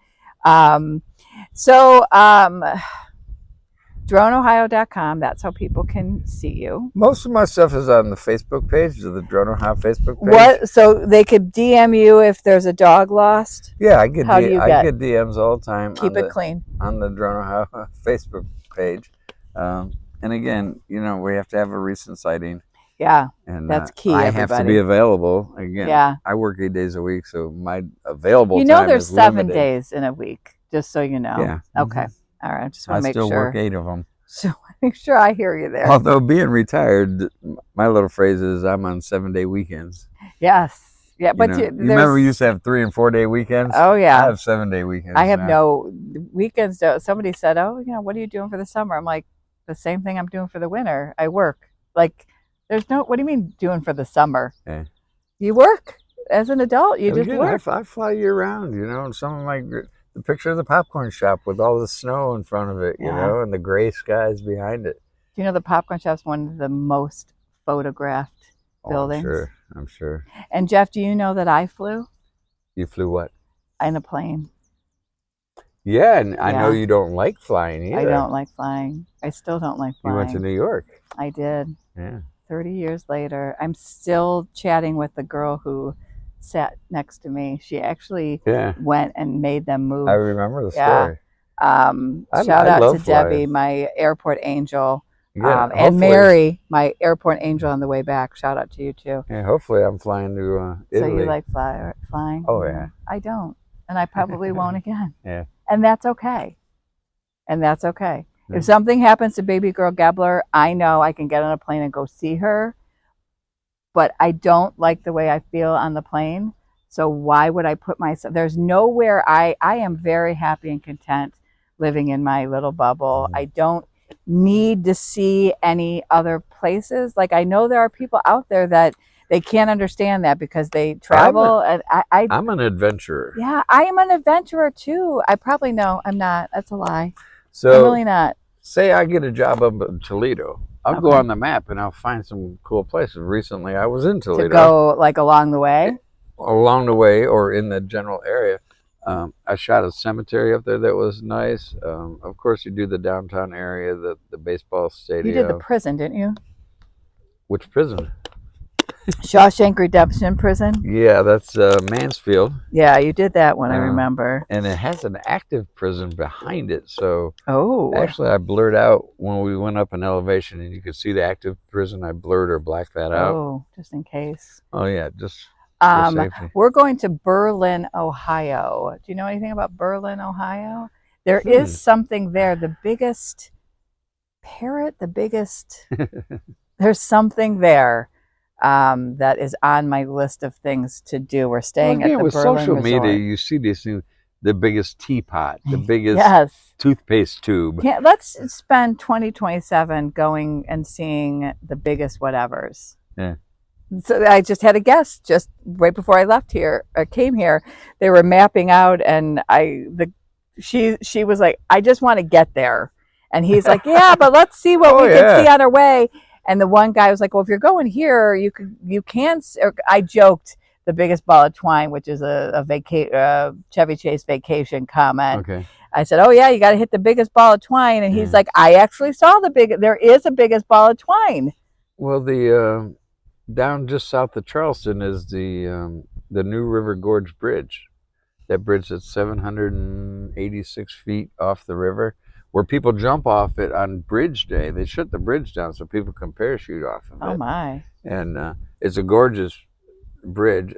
DroneOhio.com. That's how people can see you. Most of my stuff is on the Facebook page, the Drone Ohio Facebook page. What? So they could DM you if there's a dog lost? Yeah, I get I get DMs all the time. Keep it clean. On the Drone Ohio Facebook page. And again, we have to have a recent sighting. Yeah, and that's key. I have to be available. Again, yeah. I work 8 days a week, so my available time there's is 7 limited. days in a week, just so you know. Yeah. Okay. All right. I just want to make sure. I still work 8 of them. So make sure I hear you there. Although being retired, my little phrase is I'm on 7-day weekends. Yes. Yeah, but you remember we used to have 3 and 4 day weekends? Oh yeah. I have 7-day weekends. I have now. no weekends. Somebody said, "Oh, what are you doing for the summer?" I'm like, the same thing I'm doing for the winter. I work. Like, there's no. What do you mean doing for the summer? Yeah. You work as an adult. You just work. I fly year round. And some of the picture of the popcorn shop with all the snow in front of it, and the gray skies behind it. Do you know the popcorn shop's one of the most photographed buildings? I'm sure. And Jeff, do you know that I flew? You flew what? In a plane. Yeah, and I know you don't like flying either. I don't like flying. I still don't like flying. You went to New York. I did. Yeah. 30 years later, I'm still chatting with the girl who sat next to me. She actually went and made them move. I remember the story. Shout I out love to Debbie, flying. my airport angel, Yeah, and hopefully- Mary, my airport angel on the way back. Shout out to you too. Yeah, hopefully I'm flying to So Italy. you like flying? Oh, yeah. I don't, and I probably won't again. Yeah. And that's okay. And that's okay. Yeah. If something happens to baby girl Gebler, I know I can get on a plane and go see her. But I don't like the way I feel on the plane. So why would I put myself, there's nowhere, I am very happy and content living in my little bubble. I don't need to see any other places. Like, I know there are people out there that they can't understand that because they travel. And I'm an adventurer. yeah, I am an adventurer too. I probably know I'm not. That's a lie. So I'm really not. say I get a job up in Toledo. I'll go Okay. on the map and I'll find some cool places. Recently, I was in Toledo. To go like along the way. Along the way or in the general area. I shot a cemetery up there that was nice. Of course, you do the downtown area, the baseball stadium. You did the prison, didn't you? Which prison? Shawshank Redemption prison. Yeah, that's Mansfield. Yeah, you did that one. I remember. And it has an active prison behind it. So Oh, actually, I blurred out when we went up in elevation and you could see the active prison. I blurred or blacked that out. oh, just in case. Oh, yeah, just for safety. We're going to Berlin, Ohio. Do you know anything about Berlin, Ohio? There is something there. The biggest parrot, the biggest. There's something there that is on my list of things to do. We're staying at the with Berlin social Resort. media, you see these things. The biggest teapot, the biggest Yes. toothpaste tube. Yeah, let's spend 2027 going and seeing the biggest whatevers. Yeah. So I just had a guest just right before I left here, came here. They were mapping out, and she was like, "I just want to get there," and he's like, "Yeah, but let's see what we can see on our way." And the one guy was like, "Well, if you're going here, you can." Or I joked the biggest ball of twine, which is a Chevy Chase vacation comment. Okay. I said, "Oh yeah, you got to hit the biggest ball of twine," and he's like, "I actually saw there is a biggest ball of twine." Well, the down just south of Charleston is the New River Gorge Bridge. That bridge that's 786 feet off the river, where people jump off it on Bridge Day. They shut the bridge down so people can parachute off of it. Oh my! And it's a gorgeous bridge.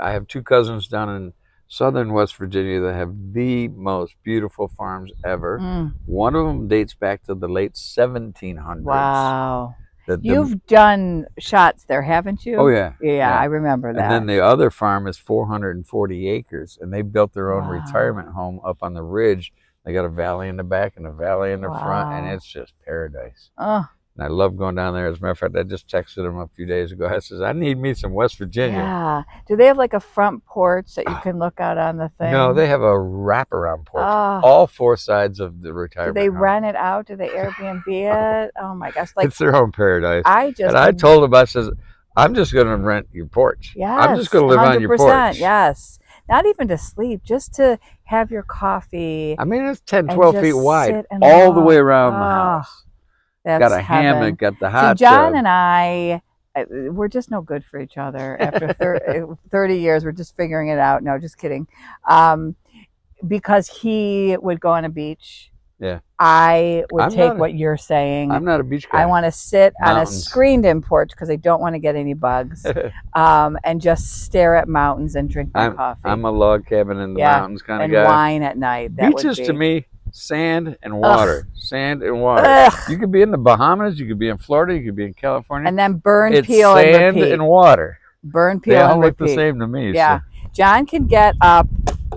I have two cousins down in southern West Virginia that have the most beautiful farms ever. One of them dates back to the late 1700s. Wow. You've done shots there, haven't you? Oh, yeah. Yeah, I remember that. And then the other farm is 440 acres, and they built their own retirement home up on the ridge. They got a valley in the back and a valley in the front, and it's just paradise. Oh. And I love going down there. As a matter of fact, I just texted him a few days ago. I says, I need me some West Virginia. Yeah. Do they have like a front porch that you can look out on the thing? No, they have a wraparound porch. Oh. All four sides of the retirement Do they home. rent it out? Do they Airbnb it? Oh my gosh! Like It's their own paradise. and I told him, I says, I'm just going to rent your porch. Yes, I'm just going to live on your porch. Yes. Not even to sleep, just to have your coffee. I mean, it's 10, 12 feet wide, and all the way around the house. That's got a heaven. hammock, got the hot So John tub. and I, we're just no good for each other. After 30 years, we're just figuring it out. No, just kidding. Because he would go on a beach. Yeah. I would take what you're saying. I'm not a beach guy. I want to sit on a Mountains. screened-in porch because I don't want to get any bugs, and just stare at mountains and drink my coffee. I'm a log cabin in the mountains kind of and guy. wine at night. That Beaches would be. to me, sand and water. Sand and water. Ugh. You could be in the Bahamas, you could be in Florida, you could be in California. And then burn, it's peel, sand and repeat. and water. Burn, peel, They all and look repeat. the same to me. Yeah. So. John can get up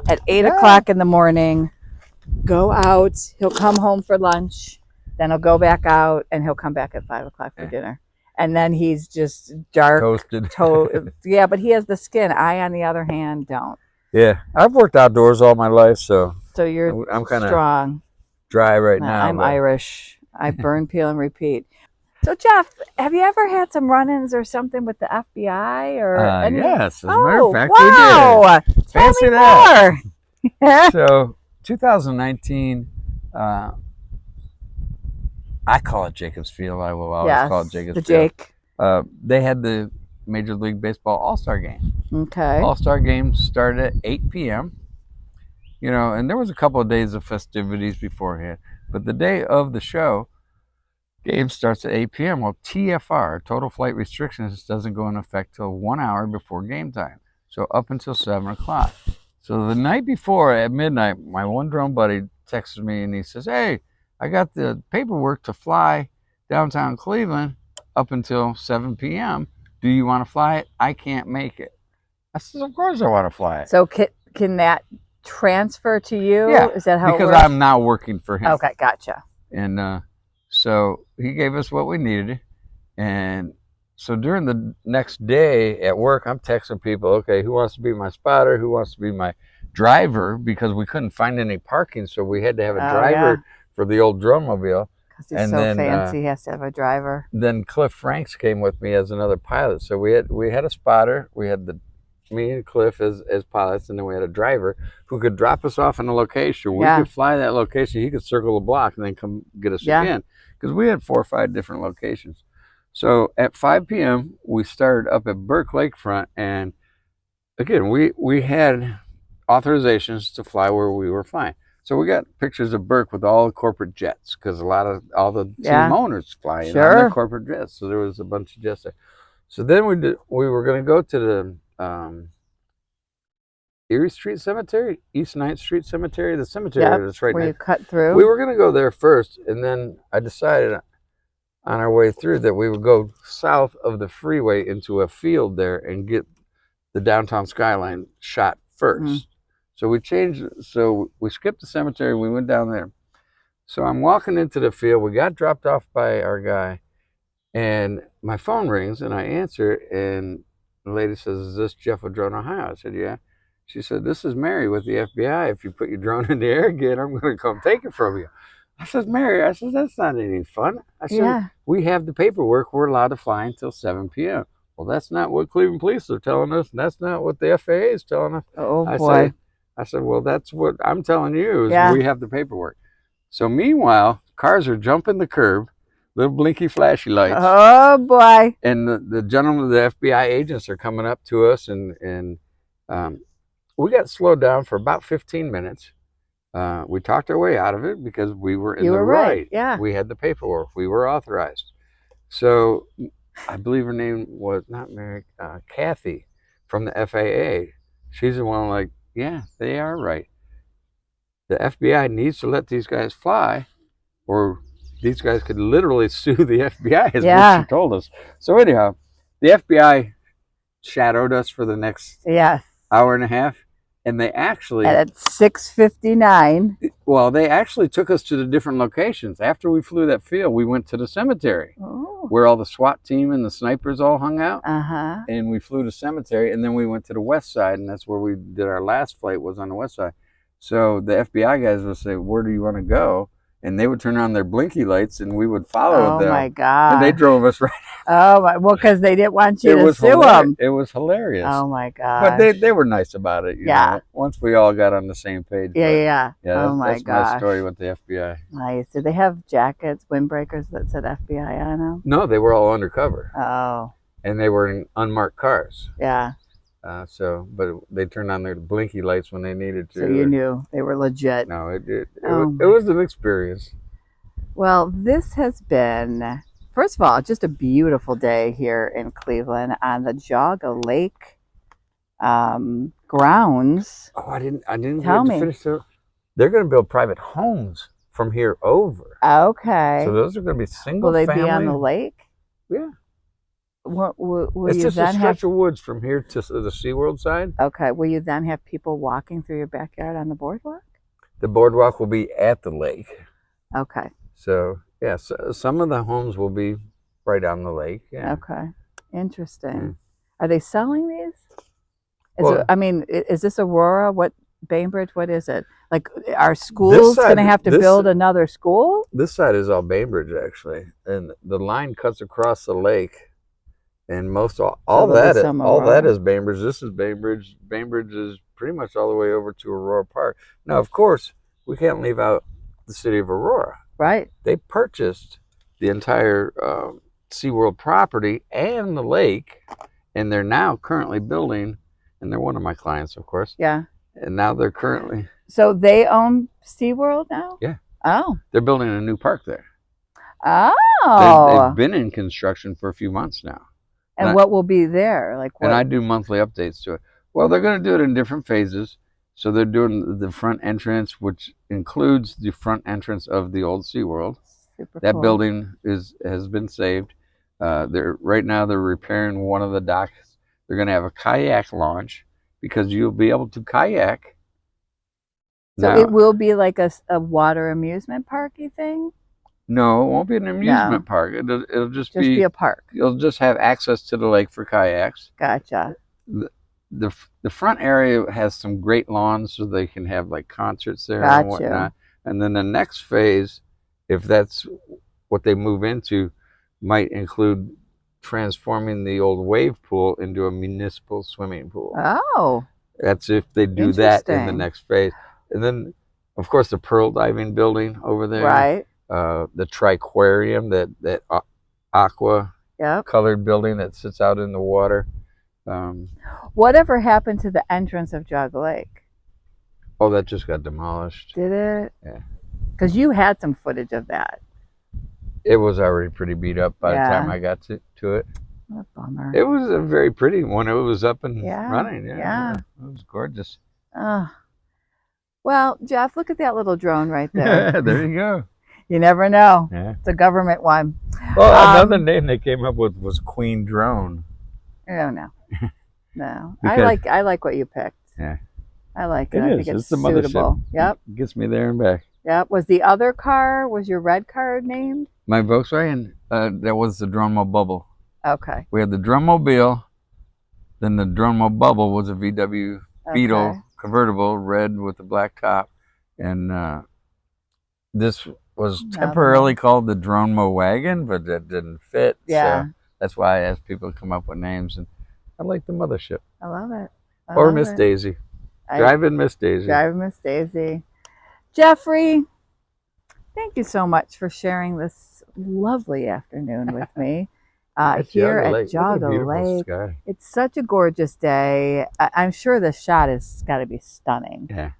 at 8 o'clock in the morning, go out. He'll come home for lunch. Then he'll go back out, and he'll come back at 5 o'clock for dinner. And then he's just dark. Toasted. Yeah, but he has the skin. I, on the other hand, don't. Yeah. I've worked outdoors all my life, so you're I'm kind of strong. dry right now. I'm Irish. I burn, peel, and repeat. So, Jeff, have you ever had some run-ins or something with the FBI? Yes, as a matter of fact, wow. we did. Tell Fancy me that. more. So, 2019, I call it Jacobs Field. I will always call it Jacobs Field. Jake. They had the Major League Baseball All-Star Game. Okay. All-Star Game started at 8 p.m. you know, and there was a couple of days of festivities beforehand. But the day of the show, game starts at 8 p.m. Well, TFR, total flight restrictions, doesn't go into effect till 1 hour before game time. So up until 7 o'clock. So the night before at midnight, my one drone buddy texts me and he says, hey, I got the paperwork to fly downtown Cleveland up until 7 p.m. Do you want to fly it? I can't make it. I said, of course I want to fly it. So can that transfer to you? Yeah, Is that how because it works? I'm now working for him. Okay, gotcha. And so he gave us what we needed. And so during the next day at work, I'm texting people, okay, who wants to be my spotter? Who wants to be my driver? Because we couldn't find any parking, so we had to have a driver for the old drone-mobile. Because he's so fancy, he has to have a driver. Then Cliff Franks came with me as another pilot. So we had a spotter. We had me and Cliff as pilots, and then we had a driver who could drop us off in a location. We could fly that location. He could circle the block and then come get us again. Because we had 4 or 5 different locations. So at 5 p.m., we started up at Burke Lakefront. And again, we had authorizations to fly where we were flying. So we got pictures of Burke with all the corporate jets because all the team owners fly in on the corporate jets. So there was a bunch of jets there. So then we were going to go to the Erie Street Cemetery, East 9th Street Cemetery, the cemetery that's right where now. you cut through. We were going to go there first, and then I decided on our way through that we would go south of the freeway into a field there and get the downtown skyline shot first. So we skipped the cemetery, we went down there. So I'm walking into the field, we got dropped off by our guy, and my phone rings, and I answer, and the lady says, is this Jeff with Drone Ohio? I said, yeah. She said, this is Mary with the FBI. If you put your drone in the air again, I'm going to come take it from you. I said, Mary, that's not any fun. I said, we have the paperwork. We're allowed to fly until 7 p.m. Well, that's not what Cleveland police are telling us. And that's not what the FAA is telling us. Oh, boy. I said, well, that's what I'm telling you is we have the paperwork. So meanwhile, cars are jumping the curb, little blinky flashy lights. Oh, boy. And the gentlemen, the FBI agents are coming up to us, and we got slowed down for about 15 minutes. We talked our way out of it because we were in the right. Yeah. We had the paperwork. We were authorized. So I believe her name was not Mary, Kathy from the FAA. She's the one like, yeah, they are right. The FBI needs to let these guys fly, or these guys could literally sue the FBI, is what she told us. So anyhow, the FBI shadowed us for the next hour and a half. And they actually... At 6:59. Well, they actually took us to the different locations. After we flew that field, we went to the cemetery where all the SWAT team and the snipers all hung out. And we flew to cemetery, and then we went to the west side, and that's where we did our last flight, was on the west side. So the FBI guys would say, where do you want to go? And they would turn on their blinky lights, and we would follow them. Oh, my God. And they drove us right. Oh, my, well, because they didn't want you to sue them. It was hilarious. Oh, my God. But they were nice about it. You know, once we all got on the same page. Yeah, oh, my that's gosh. my story with the FBI. Nice. Did they have jackets, windbreakers that said FBI on them? No, they were all undercover. Oh. And they were in unmarked cars. Yeah. But they turned on their blinky lights when they needed to. So you knew they were legit. No, it was an experience. Well, this has been, first of all, just a beautiful day here in Cleveland on the Jaga Lake grounds. Oh, I didn't Tell get me. to finish. They're going to build private homes from here over. Okay. So those are going to be single family. Will they be on the lake? Yeah. Will it's you just then a stretch of woods from here to the SeaWorld side. Okay. Will you then have people walking through your backyard on the boardwalk? The boardwalk will be at the lake. Okay. So, yeah, so some of the homes will be right on the lake. Yeah. Okay. Interesting. Are they selling these? Well, is this Aurora? What, Bainbridge? What is it? Like, are schools going to have to build another school? This side is all Bainbridge, actually. And the line cuts across the lake. And all that is Bainbridge. This is Bainbridge. Bainbridge is pretty much all the way over to Aurora Park. Now, of course, we can't leave out the city of Aurora. Right. They purchased the entire SeaWorld property and the lake, and they're now currently building, and they're one of my clients, of course. Yeah. And now they're currently So they own SeaWorld now? Yeah. Oh. They're building a new park there. Oh. They've been in construction for a few months now. And what will be there? Like what? And I do monthly updates to it. Well, they're going to do it in different phases. So they're doing the front entrance, which includes the front entrance of the old SeaWorld. Super That cool. building has been saved. Right now they're repairing one of the docks. They're going to have a kayak launch because you'll be able to kayak. So now, it will be like a water amusement parky thing? No, it won't be an amusement park. It'll just be a park. You'll just have access to the lake for kayaks. Gotcha. The front area has some great lawns, so they can have like concerts there and whatnot. And then the next phase, if that's what they move into, might include transforming the old wave pool into a municipal swimming pool. Oh. That's if they do that in the next phase. And then, of course, the pearl diving building over there. Right. The triquarium, that aqua colored building that sits out in the water. Whatever happened to the entrance of Jog Lake? Oh, that just got demolished. Did it? Yeah. Because you had some footage of that. It was already pretty beat up by the time I got to it. What a bummer. It was a very pretty one. It was up and running. Yeah. It was gorgeous. Well, Jeff, look at that little drone right there. There you go. You never know. Yeah. It's a government one. Well, another name they came up with was Queen Drone. Oh no. No. Because, I like what you picked. Yeah. I like it. It I is. think it's the suitable. mothership. Yep. It gets me there and back. Yep. Was the other car, was your red car named? My Volkswagen, that was the Drummo Bubble. Okay. We had the Drummobile, then the Drummo Bubble was a VW Beetle convertible, red with a black top, and this was temporarily called the Drummo Wagon, but that didn't fit. Yeah. So that's why I asked people to come up with names, and I like the mothership. I love it. Or Miss Daisy. Driving Miss Daisy. Driving Miss Daisy. Jeffrey, thank you so much for sharing this lovely afternoon with me. Here at Jogga Lake. Sky. It's such a gorgeous day. I'm sure the shot has got to be stunning. Yeah.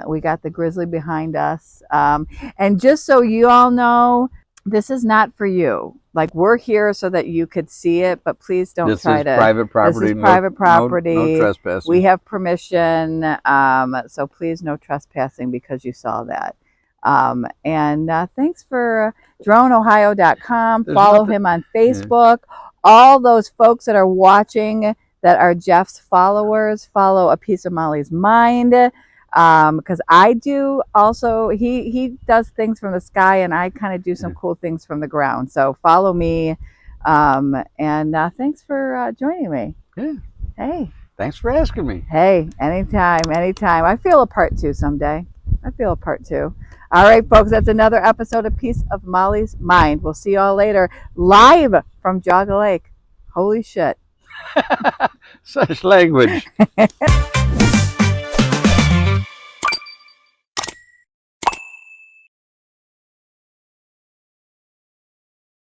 We got the Grizzly behind us. And just so you all know, this is not for you. Like, we're here so that you could see it, but please don't try to. This is private property. This is private property. No trespassing. We have permission. So please, no trespassing because you saw that. And thanks for droneohio.com. Follow him on Facebook. Yeah. All those folks that are watching that are Jeff's followers, follow A Piece of Molly's Mind. Because I do also, he does things from the sky, and I kind of do some cool things from the ground. So follow me. And thanks for joining me. Yeah. Hey. Thanks for asking me. Hey, anytime, anytime. I feel a part two someday. I feel a part two. All right, folks, that's another episode of Piece of Molly's Mind. We'll see y'all later, live from Jogga Lake. Holy shit. Such language.